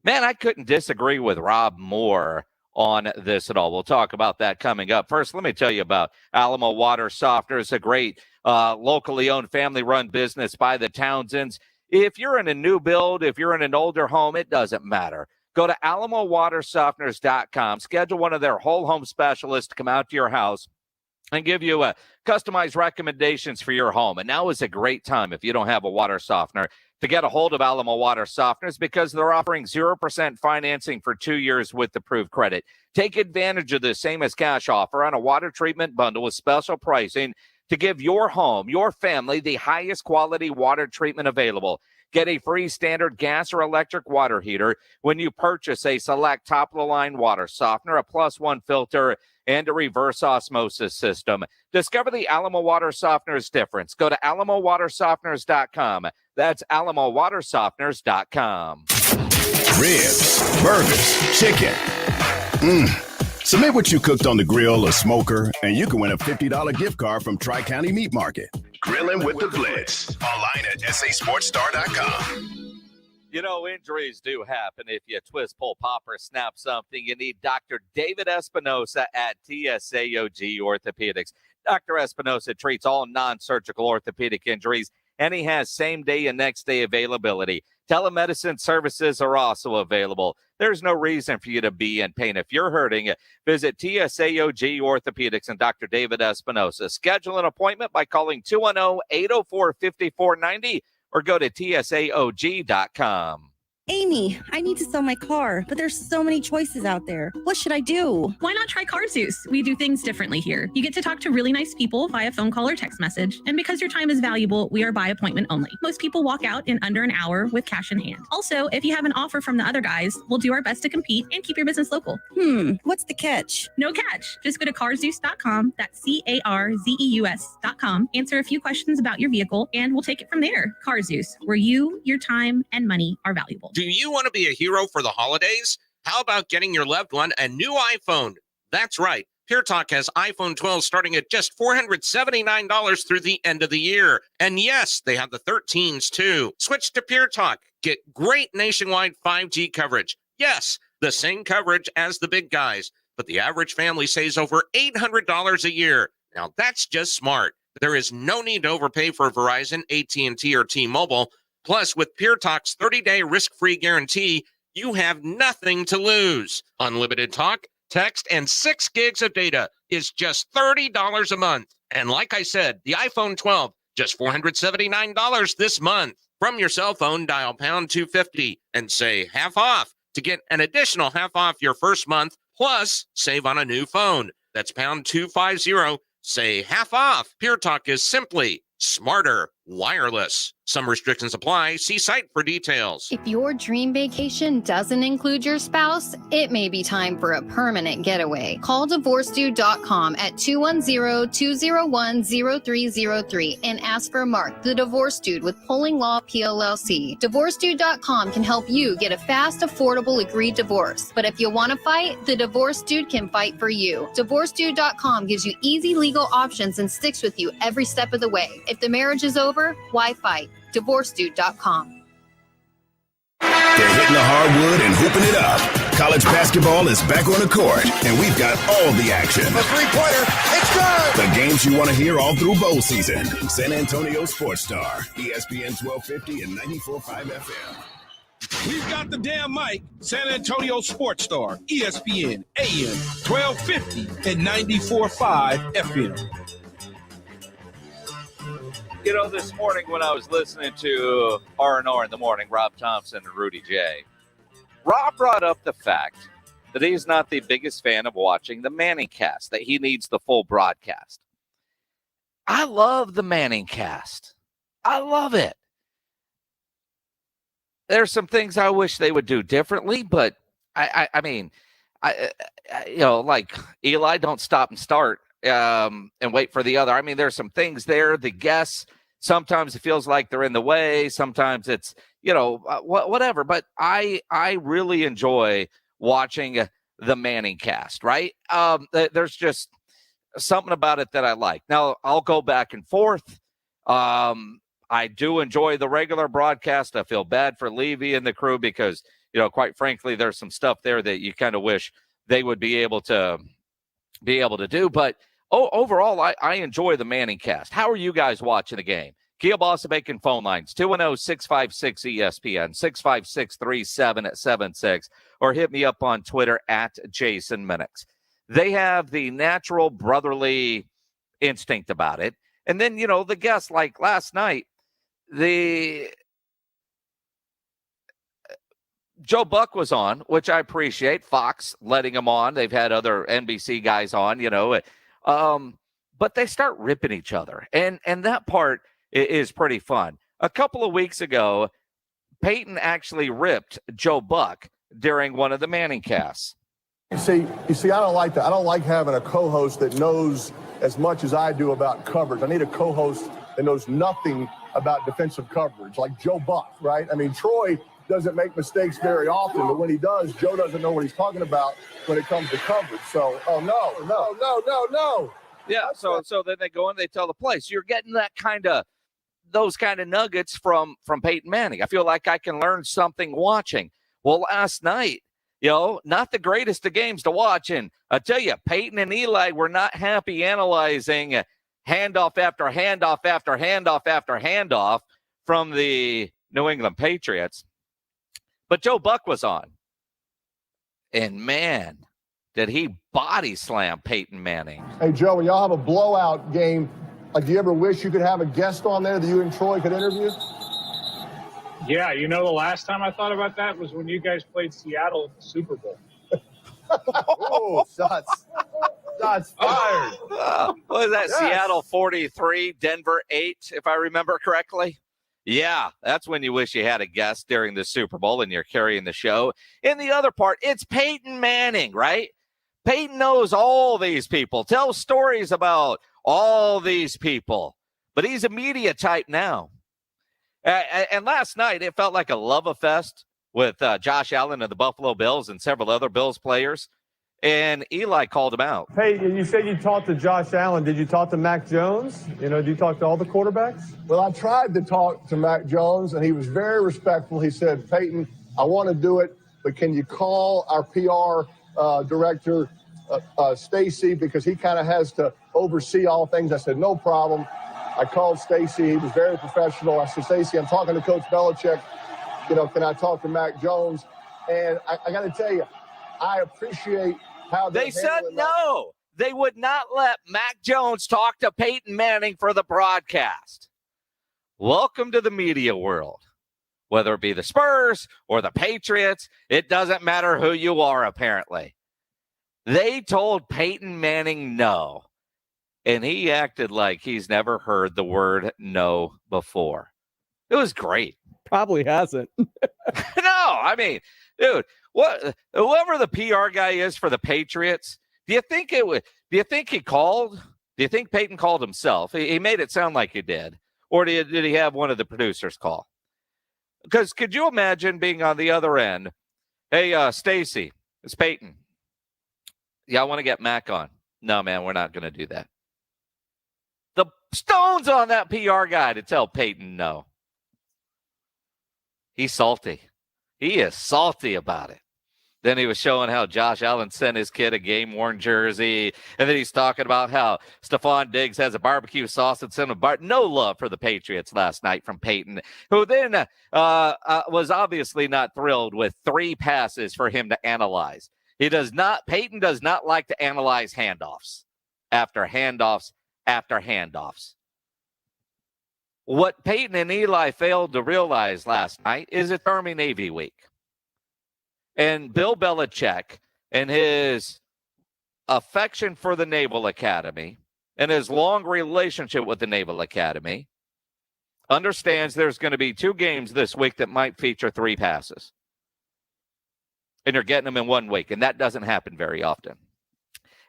man, I couldn't disagree with Rob more on this at all. We'll talk about that coming up. First, let me tell you about Alamo Water Softeners, a great locally owned, family-run business by the Townsends. If you're in a new build, if you're in an older home, it doesn't matter. Go to alamowatersofteners.com. Schedule one of their whole home specialists to come out to your house and give you customized recommendations for your home. And now is a great time, if you don't have a water softener, to get a hold of Alamo Water Softeners, because they're offering 0% financing for 2 years with approved credit. Take advantage of the same as cash offer on a water treatment bundle with special pricing to give your home, your family, the highest quality water treatment available. Get a free standard gas or electric water heater when you purchase a select top-of-the-line water softener, a +1 filter, and a reverse osmosis system. Discover the Alamo Water Softeners difference. Go to alamowatersofteners.com. That's alamowatersofteners.com. Ribs, burgers, chicken. Submit what you cooked on the grill or smoker, and you can win a $50 gift card from Tri-County Meat Market. Grilling with the Blitz. Online at sasportstar.com. You know, injuries do happen. If you twist, pull, pop, or snap something, you need Dr. David Espinosa at TSAOG Orthopedics. Dr. Espinosa treats all non-surgical orthopedic injuries, and he has same-day and next-day availability. Telemedicine services are also available. There's no reason for you to be in pain. If you're hurting, visit TSAOG Orthopedics and Dr. David Espinosa. Schedule an appointment by calling 210-804-5490 or go to TSAOG.com. Amy, I need to sell my car, but there's so many choices out there. What should I do? Why not try CarZeus? We do things differently here. You get to talk to really nice people via phone call or text message. And because your time is valuable, we are by appointment only. Most people walk out in under an hour with cash in hand. Also, if you have an offer from the other guys, we'll do our best to compete and keep your business local. What's the catch? No catch. Just go to CarZeus.com. That's CarZeus.com. Answer a few questions about your vehicle, and we'll take it from there. CarZeus, where you, your time, and money are valuable. Do you want to be a hero for the holidays? How about getting your loved one a new iPhone? That's right. Pure Talk has iPhone 12 starting at just $479 through the end of the year. And yes, they have the 13s too. Switch to Pure Talk. Get great nationwide 5G coverage. Yes, the same coverage as the big guys, but the average family saves over $800 a year. Now that's just smart. There is no need to overpay for Verizon, AT&T, or T-Mobile. Plus, with Pure Talk's 30-day risk-free guarantee, you have nothing to lose. Unlimited talk, text, and 6 gigs of data is just $30 a month. And like I said, the iPhone 12, just $479 this month. From your cell phone, dial pound 250 and say half off to get an additional half off your first month, plus save on a new phone. That's pound 250, say half off. Pure Talk is simply smarter wireless. Some restrictions apply. See site for details. If your dream vacation doesn't include your spouse, it may be time for a permanent getaway. Call divorcedude.com at 210-201-0303 and ask for Mark, the Divorce Dude with Pulling Law PLLC. Divorcedude.com can help you get a fast, affordable, agreed divorce. But if you want to fight, the Divorce Dude can fight for you. Divorcedude.com gives you easy legal options and sticks with you every step of the way. If the marriage is over, why fight? DivorceDude.com. They're hitting the hardwood and hooping it up. College basketball is back on the court, and we've got all the action. A three-pointer, it's good! The games you want to hear all through bowl season. San Antonio Sports Star, ESPN 1250 and 94.5 FM. We've got the damn mic. San Antonio Sports Star, ESPN, AM 1250 and 94.5 FM. You know, this morning when I was listening to R&R in the morning, Rob Thompson and Rudy J., Rob brought up the fact that he's not the biggest fan of watching the Manning cast, that he needs the full broadcast. I love the Manning cast. I love it. There's some things I wish they would do differently, but I mean, you know, like Eli, don't stop and start. And wait for the other. I mean, there's some things there. The guests, sometimes it feels like they're in the way. Sometimes it's, you know, whatever. But I really enjoy watching the Manning cast, right? There's just something about it that I like. Now, I'll go back and forth. I do enjoy the regular broadcast. I feel bad for Levy and the crew because, you know, quite frankly, there's some stuff there that you kind of wish they would be able to do. But overall, I enjoy the Manning cast. How are you guys watching the game? Kielbasa Bacon phone lines, 210-656-ESPN, 656-3776, or hit me up on Twitter at Jason Minix. They have the natural brotherly instinct about it. And then, the guests, like last night, Joe Buck was on, which I appreciate. Fox letting him on. They've had other NBC guys on, but they start ripping each other. And that part is pretty fun. A couple of weeks ago, Peyton actually ripped Joe Buck during one of the Manning casts. You see, I don't like that. I don't like having a co-host that knows as much as I do about coverage. I need a co-host that knows nothing about defensive coverage, like Joe Buck, right? I mean, Troy doesn't make mistakes very often, but when he does, Joe doesn't know what he's talking about when it comes to coverage. So, no. Yeah, so then they go and they tell the play. So you're getting those kind of nuggets from Peyton Manning. I feel like I can learn something watching. Well, last night, not the greatest of games to watch. And I tell you, Peyton and Eli were not happy analyzing handoff after handoff after handoff after handoff from the New England Patriots. But Joe Buck was on. And man, did he body slam Peyton Manning. Hey, Joe, when y'all have a blowout game, do you ever wish you could have a guest on there that you and Troy could interview? Yeah, the last time I thought about that was when you guys played Seattle at the Super Bowl. Oh, shots fired. What was that? Yes. Seattle 43, Denver 8, if I remember correctly. Yeah, that's when you wish you had a guest during the Super Bowl and you're carrying the show. In the other part, it's Peyton Manning, right? Peyton knows all these people, tells stories about all these people, but he's a media type now. And last night, it felt like a love fest with Josh Allen of the Buffalo Bills and several other Bills players. And Eli called him out. Hey, you said you talked to Josh Allen. Did you talk to Mac Jones? Did you talk to all the quarterbacks? Well, I tried to talk to Mac Jones, and he was very respectful. He said, Peyton, I want to do it, but can you call our PR director, Stacy, because he kind of has to oversee all things. I said, no problem. I called Stacy. He was very professional. I said, Stacy, I'm talking to Coach Belichick. Can I talk to Mac Jones? And I got to tell you, I appreciate how they said no. They would not let Mac Jones talk to Peyton Manning for the broadcast. Welcome to the media world. Whether it be the Spurs or the Patriots, it doesn't matter who you are, apparently. They told Peyton Manning no, and he acted like he's never heard the word no before. It was great. Probably hasn't. No, I mean, dude, whoever the PR guy is for the Patriots, do you think he called? Do you think Peyton called himself? He made it sound like he did. Or did he have one of the producers call? Because could you imagine being on the other end? Hey, Stacy, it's Peyton. Yeah, I want to get Mac on. No, man, we're not going to do that. The stone's on that PR guy to tell Peyton no. He's salty. He is salty about it. Then he was showing how Josh Allen sent his kid a game-worn jersey. And then he's talking about how Stephon Diggs has a barbecue sauce and sent him no love for the Patriots last night from Peyton, who then was obviously not thrilled with 3 passes for him to analyze. Peyton does not like to analyze handoffs after handoffs after handoffs. What Peyton and Eli failed to realize last night is it's Army Navy week. And Bill Belichick and his affection for the Naval Academy and his long relationship with the Naval Academy understands there's going to be 2 games this week that might feature 3 passes. And you're getting them in 1 week, and that doesn't happen very often.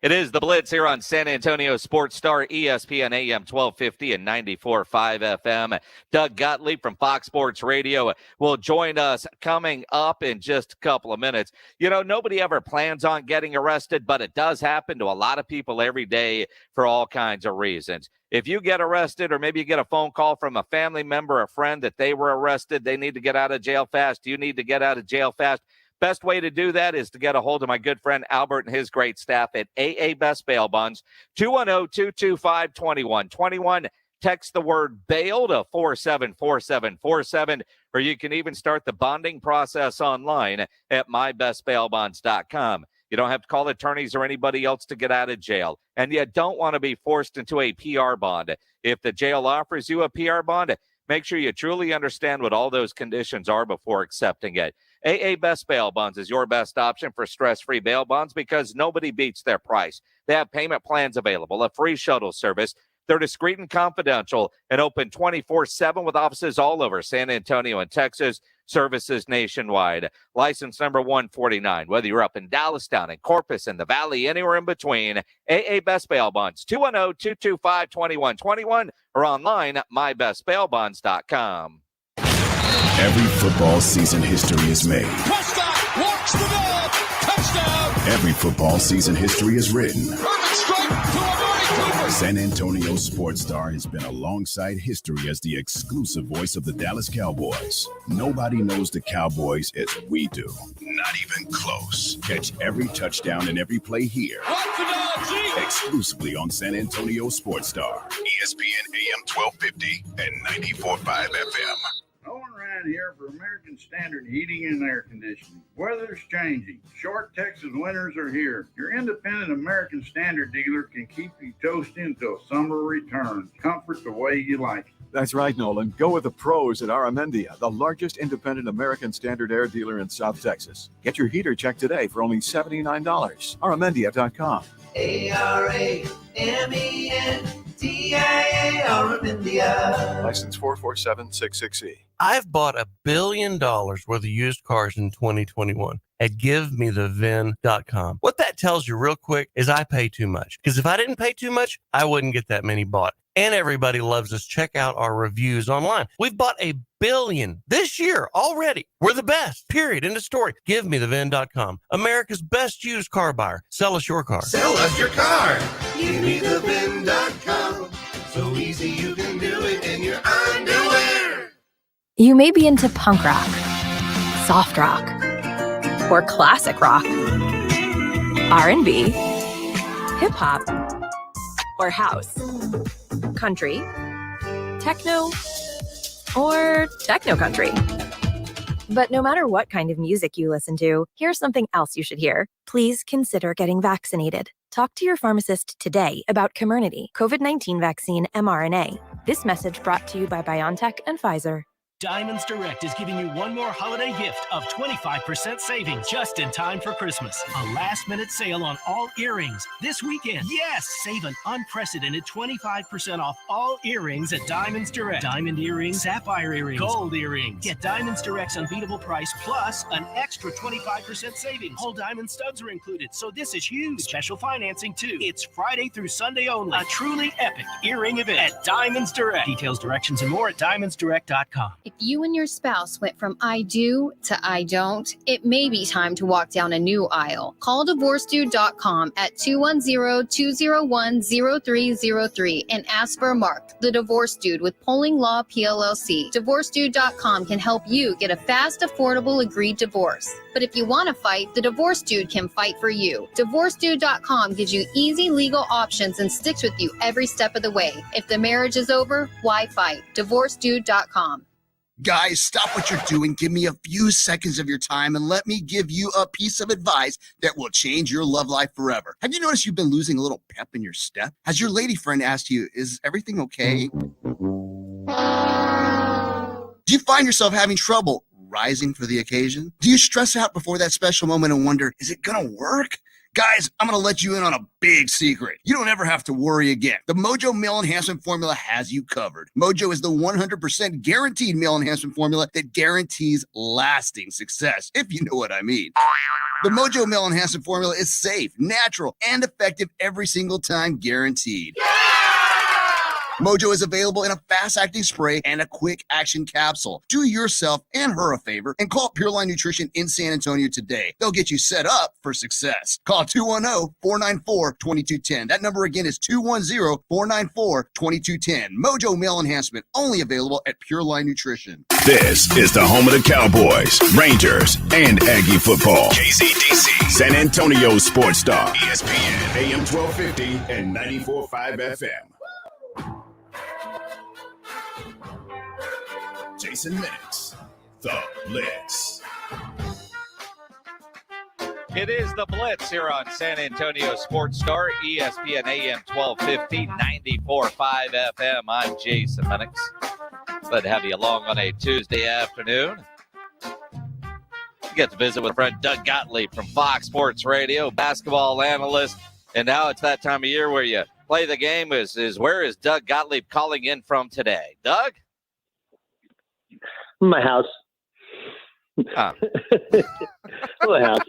It is the Blitz here on San Antonio Sports Star, ESPN AM 1250 and 94.5 FM. Doug Gottlieb from Fox Sports Radio will join us coming up in just a couple of minutes. Nobody ever plans on getting arrested, but it does happen to a lot of people every day for all kinds of reasons. If you get arrested, or maybe you get a phone call from a family member or friend that they were arrested, they need to get out of jail fast, you need to get out of jail fast, Best way to do that is to get a hold of my good friend Albert and his great staff at AA Best Bail Bonds, 210-225-2121. Text the word bail to 474747, or you can even start the bonding process online at mybestbailbonds.com. You don't have to call attorneys or anybody else to get out of jail, and you don't want to be forced into a PR bond. If the jail offers you a PR bond, make sure you truly understand what all those conditions are before accepting it. AA Best Bail Bonds is your best option for stress-free bail bonds because nobody beats their price. They have payment plans available, a free shuttle service. They're discreet and confidential and open 24/7 with offices all over San Antonio and Texas, services nationwide. License number 149. Whether you're up in Dallas, down in Corpus, in the Valley, anywhere in between, AA Best Bail Bonds, 210-225-2121 or online at mybestbailbonds.com. Every football season history is made. Prescott walks the dog. Touchdown. Every football season history is written. Perfect strike to Amari Cooper. San Antonio Sports Star has been alongside history as the exclusive voice of the Dallas Cowboys. Nobody knows the Cowboys as we do. Not even close. Catch every touchdown and every play here. Exclusively on San Antonio Sports Star. ESPN AM 1250 and 94.5 FM. Owen Ryan here for American Standard Heating and Air Conditioning. Weather's changing. Short Texas winters are here. Your independent American Standard dealer can keep you toasty until summer returns. Comfort the way you like it. That's right, Nolan. Go with the pros at Aramendia, the largest independent American Standard air dealer in South Texas. Get your heater checked today for only $79. Aramendia.com. ARAMENDIA, Aramendia. License 44766E. I've bought $1 billion worth of used cars in 2021 at GiveMeTheVin.com. What that tells you real quick is I pay too much. Because if I didn't pay too much, I wouldn't get that many bought. And everybody loves us. Check out our reviews online. We've bought $1 billion this year already. We're the best, period. End of story. GiveMeTheVin.com. America's best used car buyer. Sell us your car. Sell us your car. GiveMeTheVin.com. So easy you can do it in your underwear. You may be into punk rock, soft rock, or classic rock, R&B, hip-hop, or house, country, techno, or techno-country. But no matter what kind of music you listen to, here's something else you should hear. Please consider getting vaccinated. Talk to your pharmacist today about Comirnaty, COVID-19 vaccine mRNA. This message brought to you by BioNTech and Pfizer. Diamonds Direct is giving you one more holiday gift of 25% savings just in time for Christmas. A last-minute sale on all earrings this weekend. Yes, save an unprecedented 25% off all earrings at Diamonds Direct. Diamond earrings, sapphire earrings, gold earrings. Get Diamonds Direct's unbeatable price plus an extra 25% savings. Whole diamond studs are included, so this is huge. Special financing too. It's Friday through Sunday only. A truly epic earring event at Diamonds Direct. Details, directions, and more at diamondsdirect.com. If you and your spouse went from I do to I don't, it may be time to walk down a new aisle. Call DivorceDude.com at 210-201-0303 and ask for Mark, the Divorce Dude with Polling Law PLLC. DivorceDude.com can help you get a fast, affordable, agreed divorce. But if you want to fight, the Divorce Dude can fight for you. DivorceDude.com gives you easy legal options and sticks with you every step of the way. If the marriage is over, why fight? DivorceDude.com. Guys, stop what you're doing. Give me a few seconds of your time and let me give you a piece of advice that will change your love life forever. Have you noticed you've been losing a little pep in your step? Has your lady friend asked you, is everything okay? Do you find yourself having trouble rising for the occasion? Do you stress out before that special moment and wonder, is it gonna work? Guys, I'm going to let you in on a big secret. You don't ever have to worry again. The Mojo Male Enhancement Formula has you covered. Mojo is the 100% guaranteed male enhancement formula that guarantees lasting success, if you know what I mean. The Mojo Male Enhancement Formula is safe, natural, and effective every single time, guaranteed. Mojo is available in a fast-acting spray and a quick-action capsule. Do yourself and her a favor and call Pure Line Nutrition in San Antonio today. They'll get you set up for success. Call 210-494-2210. That number again is 210-494-2210. Mojo Male Enhancement, only available at Pure Line Nutrition. This is the home of the Cowboys, Rangers, and Aggie football. KCDC, San Antonio Sports Star, ESPN, AM 1250 and 94.5 FM. Jason Minix, the Blitz. It is the Blitz here on San Antonio Sports Star, ESPN AM 1250, 94.5 FM. I'm Jason Minix. Glad to have you along on a Tuesday afternoon. You get to visit with friend Doug Gottlieb from Fox Sports Radio, basketball analyst. And now it's that time of year where you play the game. Where is Doug Gottlieb calling in from today? Doug? My house. Oh. My house.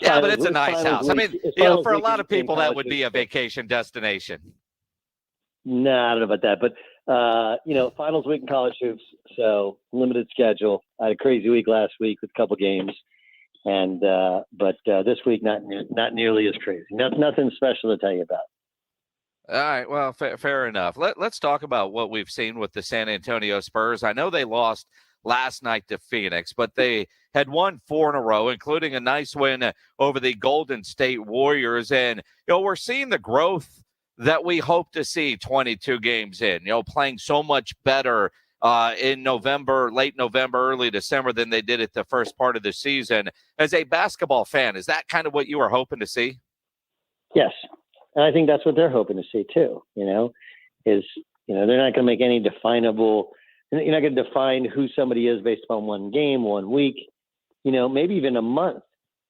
Yeah, but it's a nice house. I mean, for a lot of people, that would be a vacation destination. No, I don't know about that. But, finals week in college hoops, so limited schedule. I had a crazy week last week with a couple games. And but this week, not nearly as crazy. Nothing special to tell you about. All right, well, fair enough. Let's talk about what we've seen with the San Antonio Spurs. I know they lost last night to Phoenix, but they had won 4 in a row, including a nice win over the Golden State Warriors. And, we're seeing the growth that we hope to see 22 games in, playing so much better in November, late November, early December than they did at the first part of the season. As a basketball fan, is that kind of what you were hoping to see? Yes. And I think that's what they're hoping to see too, they're not going to make any definable, you're not going to define who somebody is based upon one game, 1 week, maybe even a month.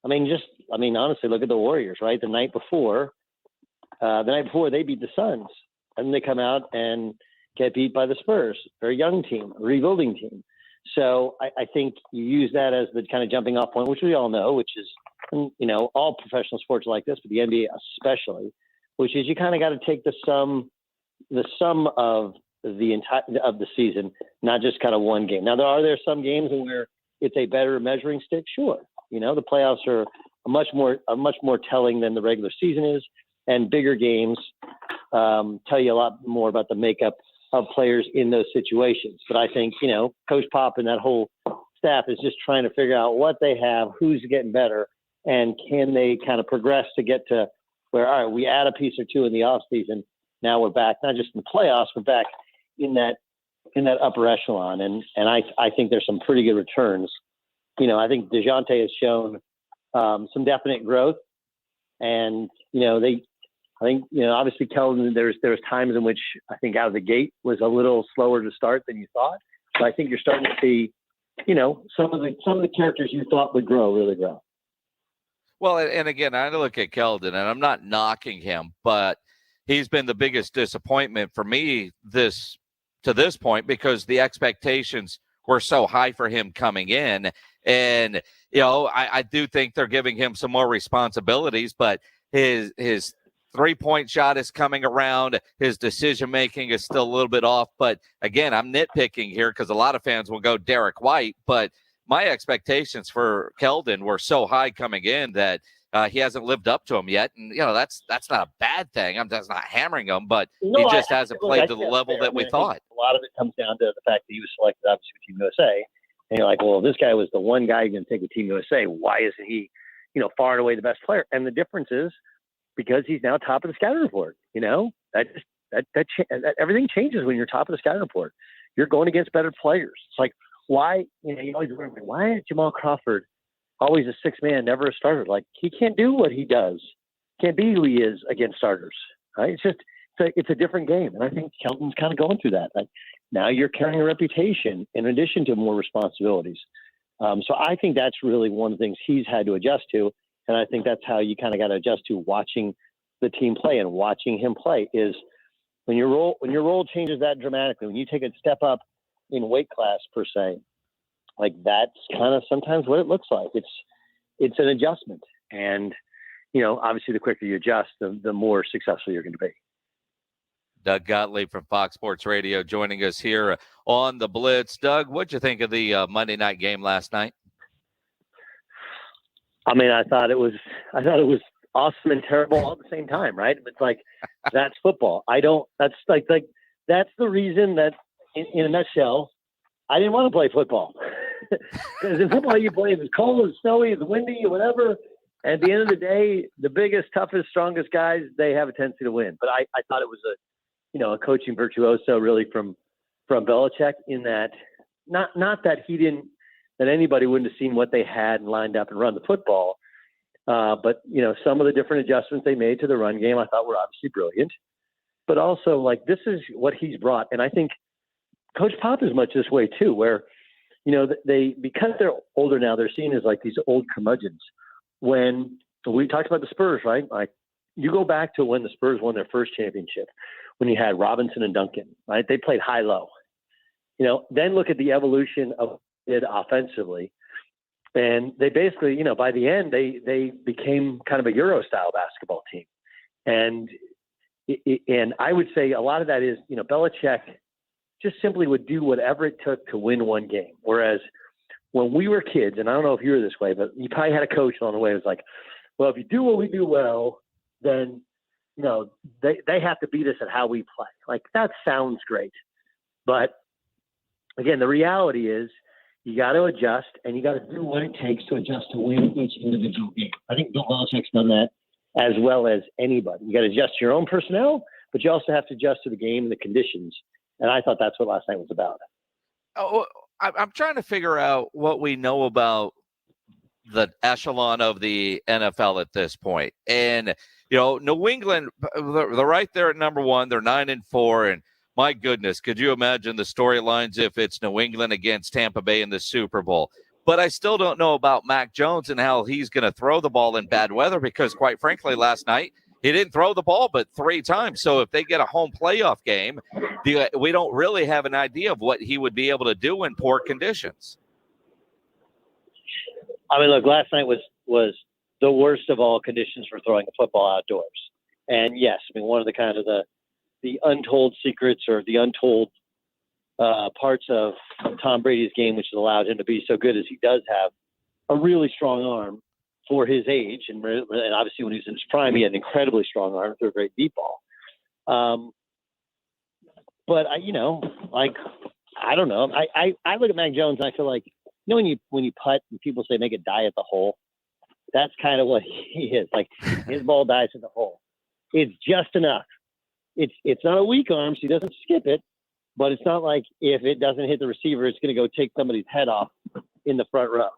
Honestly, look at the Warriors, right? The night before they beat the Suns, and they come out and get beat by the Spurs, very young team, rebuilding team. So I think you use that as the kind of jumping off point, which we all know, which is, all professional sports are like this, but the NBA especially, which is you kind of got to take the sum of the entire of the season, not just kind of one game. Now, are there some games where it's a better measuring stick? Sure. The playoffs are much more telling than the regular season is, and bigger games tell you a lot more about the makeup of players in those situations. But I think, Coach Pop and that whole staff is just trying to figure out what they have, who's getting better, and can they kind of progress to get to where, all right, we add a piece or two in the offseason. Now we're back, not just in the playoffs, we're back in that upper echelon. And I think there's some pretty good returns. I think DeJounte has shown some definite growth. And, obviously Keldon, there's times in which I think out of the gate was a little slower to start than you thought. But I think you're starting to see, some of the characters you thought would really grow. Well, and again, I look at Keldon, and I'm not knocking him, but he's been the biggest disappointment for me to this point because the expectations were so high for him coming in. And, I do think they're giving him some more responsibilities, but his three-point shot is coming around. His decision-making is still a little bit off. But, again, I'm nitpicking here because a lot of fans will go Derek White, but my expectations for Keldon were so high coming in that he hasn't lived up to them yet. And, that's not a bad thing. I'm just not hammering him, but he just hasn't played to the level that we thought. A lot of it comes down to the fact that he was selected, obviously, with Team USA. And you're like, well, this guy was the one guy you're going to take with Team USA. Why isn't he, far and away the best player? And the difference is because he's now top of the scouting report. Everything changes when you're top of the scouting report. You're going against better players. It's like, why, you always wonder, why is Jamal Crawford always a sixth man, never a starter? Like, he can't do what he does. Can't be who he is against starters. Right? It's a different game. And I think Keldon's kind of going through that. Like, now you're carrying a reputation in addition to more responsibilities. So I think that's really one of the things he's had to adjust to. And I think that's how you kind of got to adjust to watching the team play and watching him play is when your role changes that dramatically, when you take a step up in weight class per se, like that's kind of sometimes what it looks like. It's an adjustment. And, obviously the quicker you adjust, the more successful you're going to be. Doug Gottlieb from Fox Sports Radio joining us here on the Blitz. Doug, what'd you think of the Monday night game last night? I mean, I thought it was awesome and terrible all at the same time, right? It's like, that's football. That's the reason that in a nutshell, I didn't want to play football. Because in football, you play, it's cold, it's snowy, it's windy, whatever. At the end of the day, the biggest, toughest, strongest guys, they have a tendency to win. But I thought it was a coaching virtuoso really from Belichick, in that not that that anybody wouldn't have seen what they had and lined up and run the football. But some of the different adjustments they made to the run game, I thought were obviously brilliant. But also, like, this is what he's brought. And I think Coach Pop is much this way too, where, because they're older now, they're seen as like these old curmudgeons. When we talked about the Spurs, right? Like, you go back to when the Spurs won their first championship, when you had Robinson and Duncan, right? They played high-low. Then look at the evolution of it offensively. And they basically, by the end, they became kind of a Euro-style basketball team. And I would say a lot of that is, Belichick just simply would do whatever it took to win one game. Whereas when we were kids, and I don't know if you were this way, but you probably had a coach along the way who was like, well, if you do what we do well, then, they have to beat us at how we play. Like, that sounds great. But again, the reality is you got to adjust, and you got to do what it takes to adjust to win each individual game. I think Bill Belichick's done that as well as anybody. You got to adjust your own personnel, but you also have to adjust to the game and the conditions. And I thought that's what last night was about. Oh, I'm trying to figure out what we know about the echelon of the NFL at this point. And, New England, they're right there at number one. They're 9-4. And my goodness, could you imagine the storylines if it's New England against Tampa Bay in the Super Bowl? But I still don't know about Mac Jones and how he's going to throw the ball in bad weather, because quite frankly, last night, he didn't throw the ball but 3 times. So if they get a home playoff game, we don't really have an idea of what he would be able to do in poor conditions. I mean, look, last night was the worst of all conditions for throwing a football outdoors. And yes, I mean, one of the kind of the untold secrets or the untold parts of Tom Brady's game, which has allowed him to be so good, as he does have a really strong arm for his age. And obviously when he was in his prime, he had an incredibly strong arm through a great deep ball. But I don't know. I look at Mac Jones and I feel like, when you putt and people say make it die at the hole, that's kind of what he is. Like, his ball dies at the hole. It's just enough. It's not a weak arm, so he doesn't skip it, but it's not like if it doesn't hit the receiver, it's going to go take somebody's head off in the front row.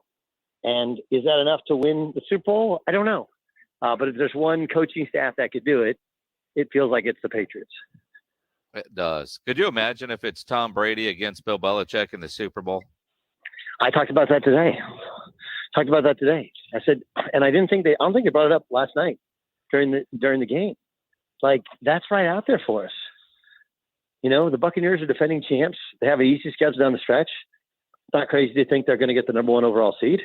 And is that enough to win the Super Bowl? I don't know. But if there's one coaching staff that could do it, it feels like it's the Patriots. It does. Could you imagine if it's Tom Brady against Bill Belichick in the Super Bowl? I talked about that today. I said, and I don't think they brought it up last night during the game. Like, that's right out there for us. The Buccaneers are defending champs. They have an easy schedule down the stretch. It's not crazy to think they're going to get the number 1 overall seed.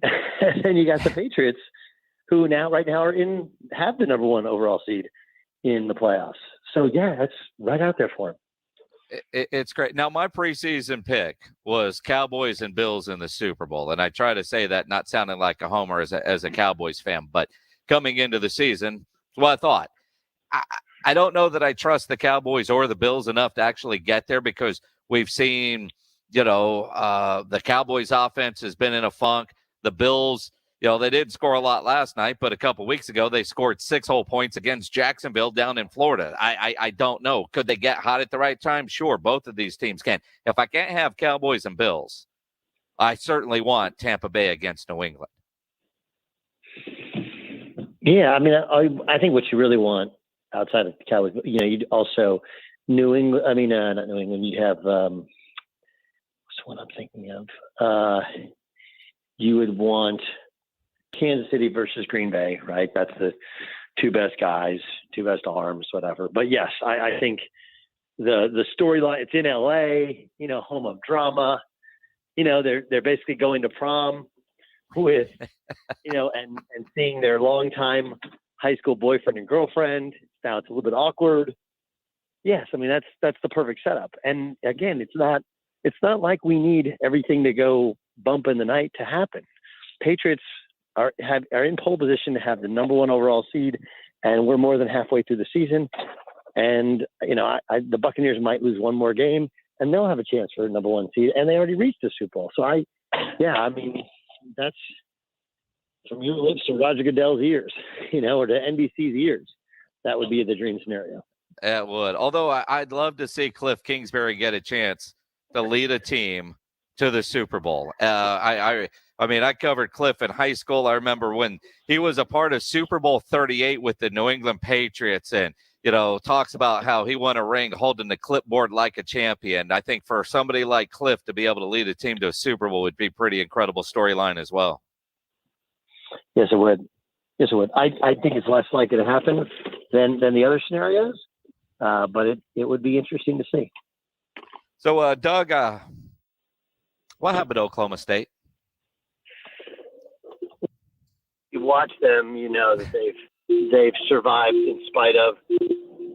And then you got the Patriots, who right now have the number 1 overall seed in the playoffs. So yeah, that's right out there for them. It's great. Now, my preseason pick was Cowboys and Bills in the Super Bowl. And I try to say that not sounding like a homer as a Cowboys fan, but coming into the season, that's what I thought. I don't know that I trust the Cowboys or the Bills enough to actually get there, because we've seen, the Cowboys offense has been in a funk. The Bills, they did score a lot last night, but a couple weeks ago they scored 6 whole points against Jacksonville down in Florida. I don't know. Could they get hot at the right time? Sure, both of these teams can. If I can't have Cowboys and Bills, I certainly want Tampa Bay against New England. Yeah, I mean, I think what you really want outside of the Cowboys, you'd also New England. I mean, not New England. You have what's the one I'm thinking of? You would want Kansas City versus Green Bay, right? That's the 2 best guys, 2 best arms, whatever. But yes, I think the storyline, it's in LA, home of drama. They're basically going to prom with, and seeing their longtime high school boyfriend and girlfriend. Now it's a little bit awkward. Yes, I mean that's the perfect setup. And again, it's not like we need everything to go bump in the night to happen. Patriots are in pole position to have the number 1 overall seed, and we're more than halfway through the season. And the Buccaneers might lose one more game, and they'll have a chance for a number 1 seed, and they already reached the Super Bowl. So I mean that's from your lips to Roger Goodell's ears, or to NBC's ears. That would be the dream scenario. It would. Although I'd love to see Cliff Kingsbury get a chance to lead a team to the Super Bowl. I mean, I covered Cliff in high school. I remember when he was a part of Super Bowl 38 with the New England Patriots, and talks about how he won a ring holding the clipboard like a champion. I think for somebody like Cliff to be able to lead a team to a Super Bowl would be pretty incredible storyline as well. Yes, it would. I think it's less likely to happen than the other scenarios, but it would be interesting to see. So, Doug, what happened to Oklahoma State? You watch them, you know that they've survived in spite of,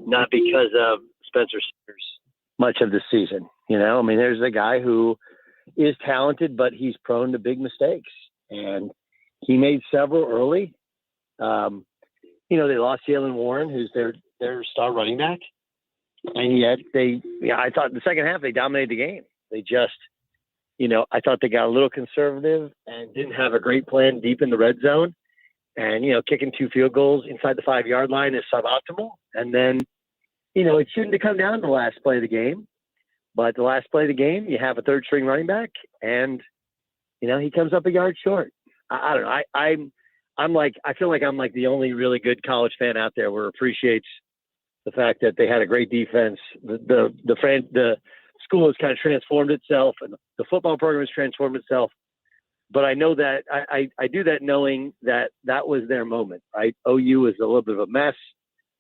not because of Spencer Sanders much of the season. I mean, there's a guy who is talented, but he's prone to big mistakes, and he made several early. They lost Jalen Warren, who's their star running back, and yet I thought in the second half they dominated the game. They just, I thought they got a little conservative and didn't have a great plan deep in the red zone. And, kicking 2 field goals inside the 5-yard line is suboptimal. And then, it shouldn't have come down to the last play of the game. But the last play of the game, you have a third-string running back, and, he comes up a yard short. I don't know. I feel like I'm like the only really good college fan out there where appreciates the fact that they had a great defense. The school has kind of transformed itself, and the football program has transformed itself. But I know that I do that knowing that was their moment, right? OU was a little bit of a mess.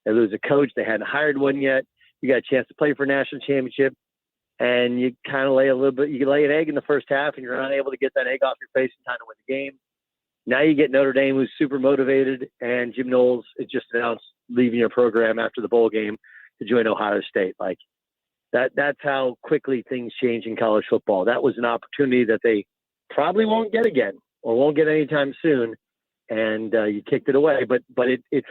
They lose a coach. They hadn't hired one yet. You got a chance to play for a national championship, and you kind of lay an egg in the first half, and you're unable to get that egg off your face in time to win the game. Now you get Notre Dame, who's super motivated, and Jim Knowles has just announced leaving your program after the bowl game to join Ohio State. Like that's how quickly things change in college football. That was an opportunity that they probably won't get again or won't get anytime soon. And you kicked it away, but it's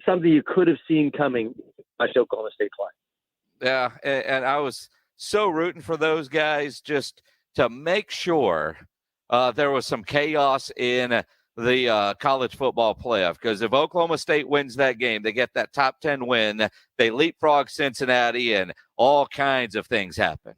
something you could have seen coming by Oklahoma State play. Yeah. And I was so rooting for those guys just to make sure there was some chaos in the college football playoff, because if Oklahoma State wins that game, they get that top 10 win, they leapfrog Cincinnati, and all kinds of things happen.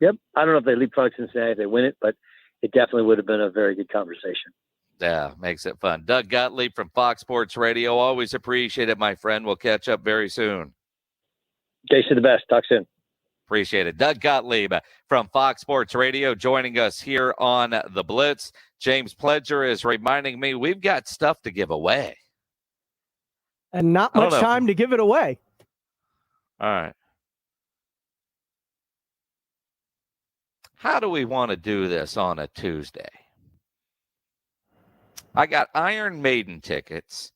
Yep. I don't know if they leapfrog Cincinnati if they win it, but it definitely would have been a very good conversation. Yeah, makes it fun. Doug Gottlieb from Fox Sports Radio. Always appreciate it, my friend. We'll catch up very soon. Jason, the best. Talk soon. Appreciate it. Doug Gottlieb from Fox Sports Radio joining us here on The Blitz. James Pledger is reminding me we've got stuff to give away. And not much time to give it away. All right. How do we want to do this on a Tuesday? I got Iron Maiden tickets.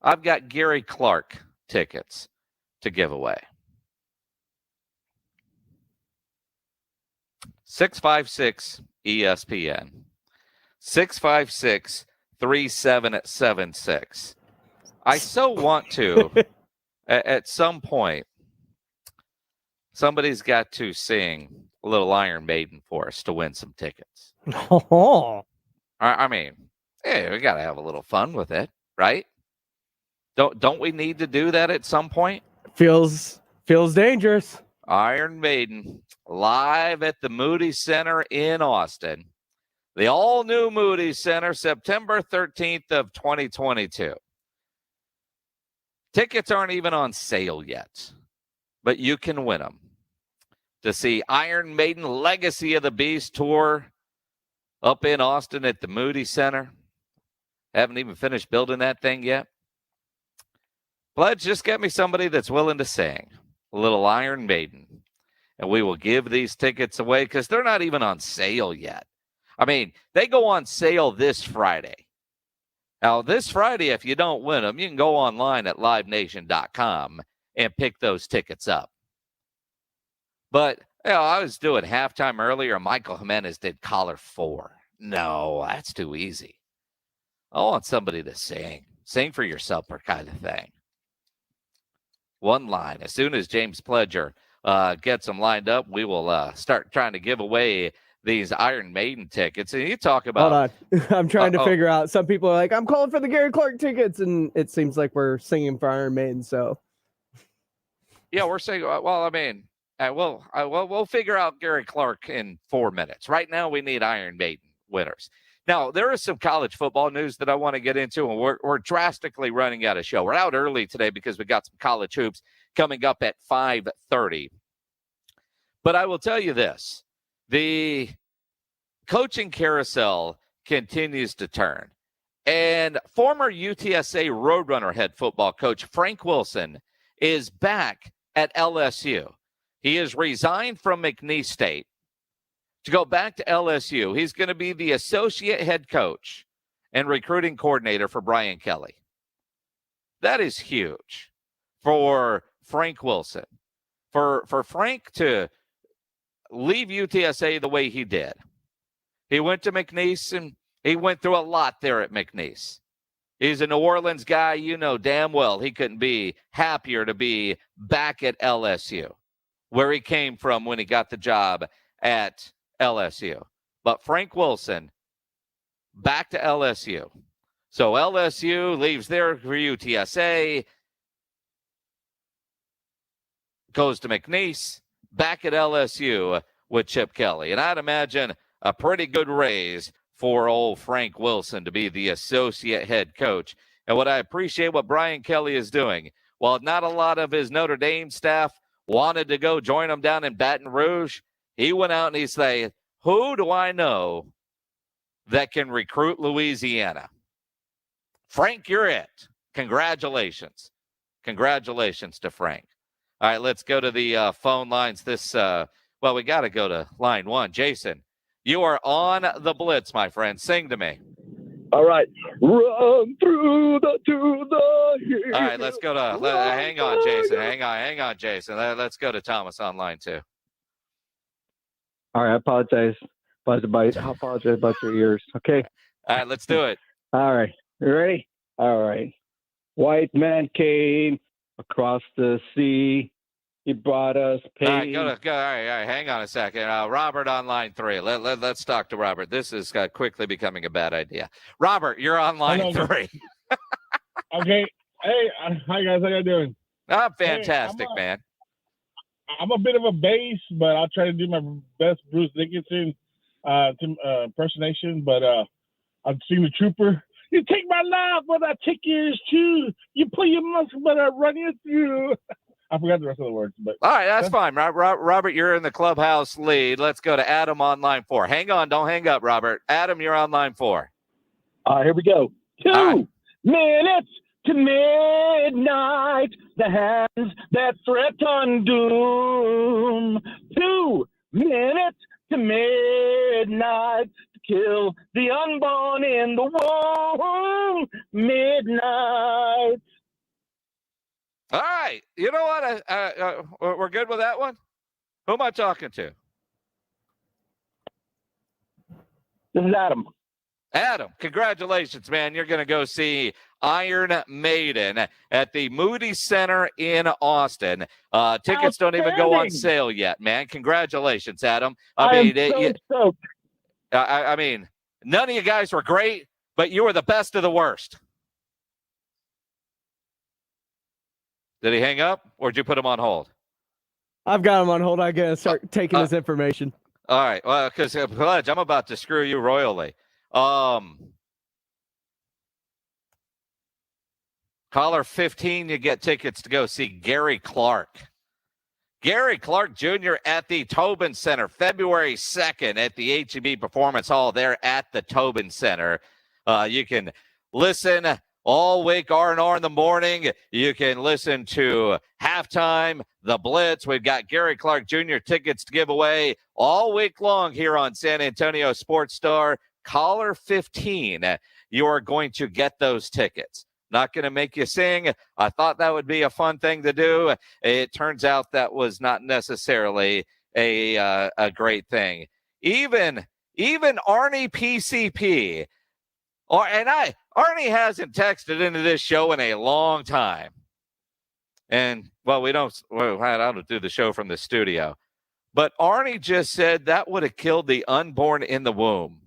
I've got Gary Clark tickets to give away. 656 ESPN. 656-3776. I so want to, at some point, somebody's got to sing a little Iron Maiden for us to win some tickets. Oh. I mean, hey, we got to have a little fun with it, right? Don't we need to do that at some point? Feels dangerous. Iron Maiden live at the Moody Center in Austin. The all-new Moody Center, September 13th of 2022. Tickets aren't even on sale yet, but you can win them. To see Iron Maiden Legacy of the Beast tour up in Austin at the Moody Center. Haven't even finished building that thing yet. Pledge, just get me somebody that's willing to sing a little Iron Maiden, and we will give these tickets away because they're not even on sale yet. I mean, they go on sale this Friday Now, this Friday, if you don't win them, you can go online at livenation.com and pick those tickets up. But, I was doing halftime earlier. Michael Jimenez did collar 4. No, that's too easy. I want somebody to sing. Sing for yourself kind of thing. One line. As soon as James Pledger gets them lined up, we will start trying to give away these Iron Maiden tickets. And you talk about... Hold on. I'm trying to figure out. Some people are like, I'm calling for the Gary Clark tickets. And it seems like we're singing for Iron Maiden. So, yeah, we're saying, well, I mean, we'll figure out Gary Clark in 4 minutes. Right now, we need Iron Maiden winners. Now, there is some college football news that I want to get into, and we're drastically running out of show. We're out early today because we got some college hoops coming up at 5:30. But I will tell you this. The coaching carousel continues to turn. And former UTSA Roadrunner head football coach Frank Wilson is back at LSU. He has resigned from McNeese State to go back to LSU. He's going to be the associate head coach and recruiting coordinator for Brian Kelly. That is huge for Frank Wilson. For Frank to leave UTSA the way he did. He went to McNeese, and he went through a lot there at McNeese. He's a New Orleans guy. You know damn well he couldn't be happier to be back at LSU, where he came from when he got the job at LSU. But Frank Wilson, back to LSU. So LSU leaves there for UTSA, goes to McNeese, back at LSU with Chip Kelly. And I'd imagine a pretty good raise for old Frank Wilson to be the associate head coach. And what I appreciate what Brian Kelly is doing, while not a lot of his Notre Dame staff wanted to go join him down in Baton Rouge, he went out and he said, who do I know that can recruit Louisiana? Frank, you're it. Congratulations. Congratulations to Frank. All right, let's go to the phone lines. We got to go to line 1. Jason, you are on the Blitz, my friend. Sing to me. All right. Run to the hill. All right, let's go to, hang on, Jason. Hang on, Jason. Let's go to Thomas on line 2. All right, I apologize. I apologize about your ears. Okay. All right, let's do it. All right. You ready? All right. White man came across the sea. He brought us pain. All right, all right, hang on a second. Robert on line 3. Let's talk to Robert. This is quickly becoming a bad idea. Robert, you're on line 3. Okay. Hey, hi guys. How you doing? I'm fantastic, man. I'm a bit of a bass, but I'll try to do my best Bruce Dickinson impersonation. But I've seen the Trooper. You take my life, but I take yours too. You pull your muscle, but I run you through. I forgot the rest of the words. But all right, that's fine. Robert, you're in the clubhouse lead. Let's go to Adam on line 4. Hang on, don't hang up, Robert. Adam, you're on line 4. Here we go. 2 minutes to midnight, the hands that threaten doom. 2 minutes to midnight, to kill the unborn in the womb. Midnight. All right. You know what? We're good with that one? Who am I talking to? This is Adam. Adam, congratulations, man. You're going to go see Iron Maiden at the Moody Center in Austin. Tickets don't even go on sale yet, man. Congratulations, Adam. I mean, none of you guys were great, but you were the best of the worst. Did he hang up, or did you put him on hold? I've got him on hold. I got to start taking his information. All right. Well, because Pledge, I'm about to screw you royally. Caller 15, you get tickets to go see Gary Clark. Gary Clark Jr. at the Tobin Center, February 2nd at the H-E-B Performance Hall there at the Tobin Center. You can listen all week, R&R in the morning. You can listen to Halftime, The Blitz. We've got Gary Clark Jr. tickets to give away all week long here on San Antonio Sports Star. caller 15, you are going to get those tickets. Not going to make you sing. I thought that would be a fun thing to do. It turns out that was not necessarily a great thing. Even Arnie PCP, Arnie hasn't texted into this show in a long time. And, well, I don't do the show from the studio. But Arnie just said that would have killed the unborn in the womb.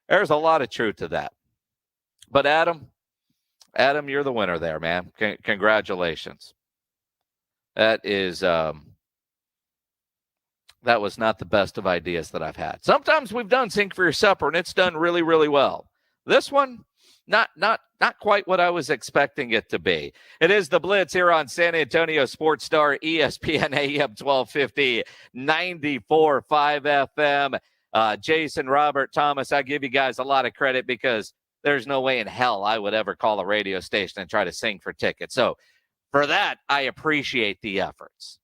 There's a lot of truth to that. But Adam, you're the winner there, man. Congratulations. That was not the best of ideas that I've had. Sometimes we've done Sing for Your Supper, and it's done really, really well. This one, not quite what I was expecting it to be. It is the Blitz here on San Antonio Sports Star, ESPN AM 1250, 94.5 FM. Jason, Robert, Thomas, I give you guys a lot of credit because there's no way in hell I would ever call a radio station and try to sing for tickets. So for that, I appreciate the efforts.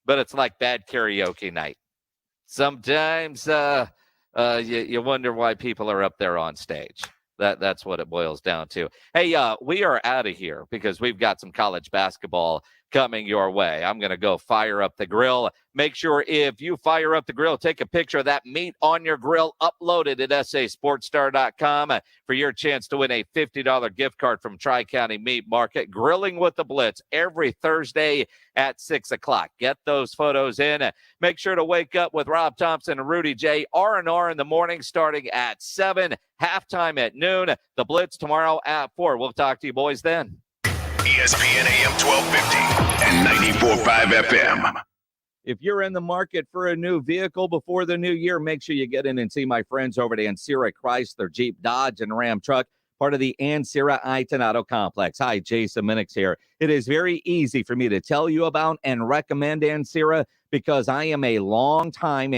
But it's like bad karaoke night. Sometimes you wonder why people are up there on stage. That's what it boils down to. Hey, we are out of here because we've got some college basketball coming your way. I'm going to go fire up the grill. Make sure if you fire up the grill, take a picture of that meat on your grill, upload it at sasportstar.com for your chance to win a $50 gift card from Tri-County Meat Market. Grilling with the Blitz every Thursday at 6 o'clock. Get those photos in. Make sure to wake up with Rob Thompson and Rudy J. R&R in the morning starting at 7, halftime at noon. The Blitz tomorrow at 4. We'll talk to you boys then. ESPN AM 1250 and 94.5 FM. If you're in the market for a new vehicle before the new year, make sure you get in and see my friends over at Ancira Chrysler, Jeep, Dodge, and Ram Truck, part of the Ancira Itonado Complex. Hi, Jason Minix here. It is very easy for me to tell you about and recommend Ancira because I am a long-time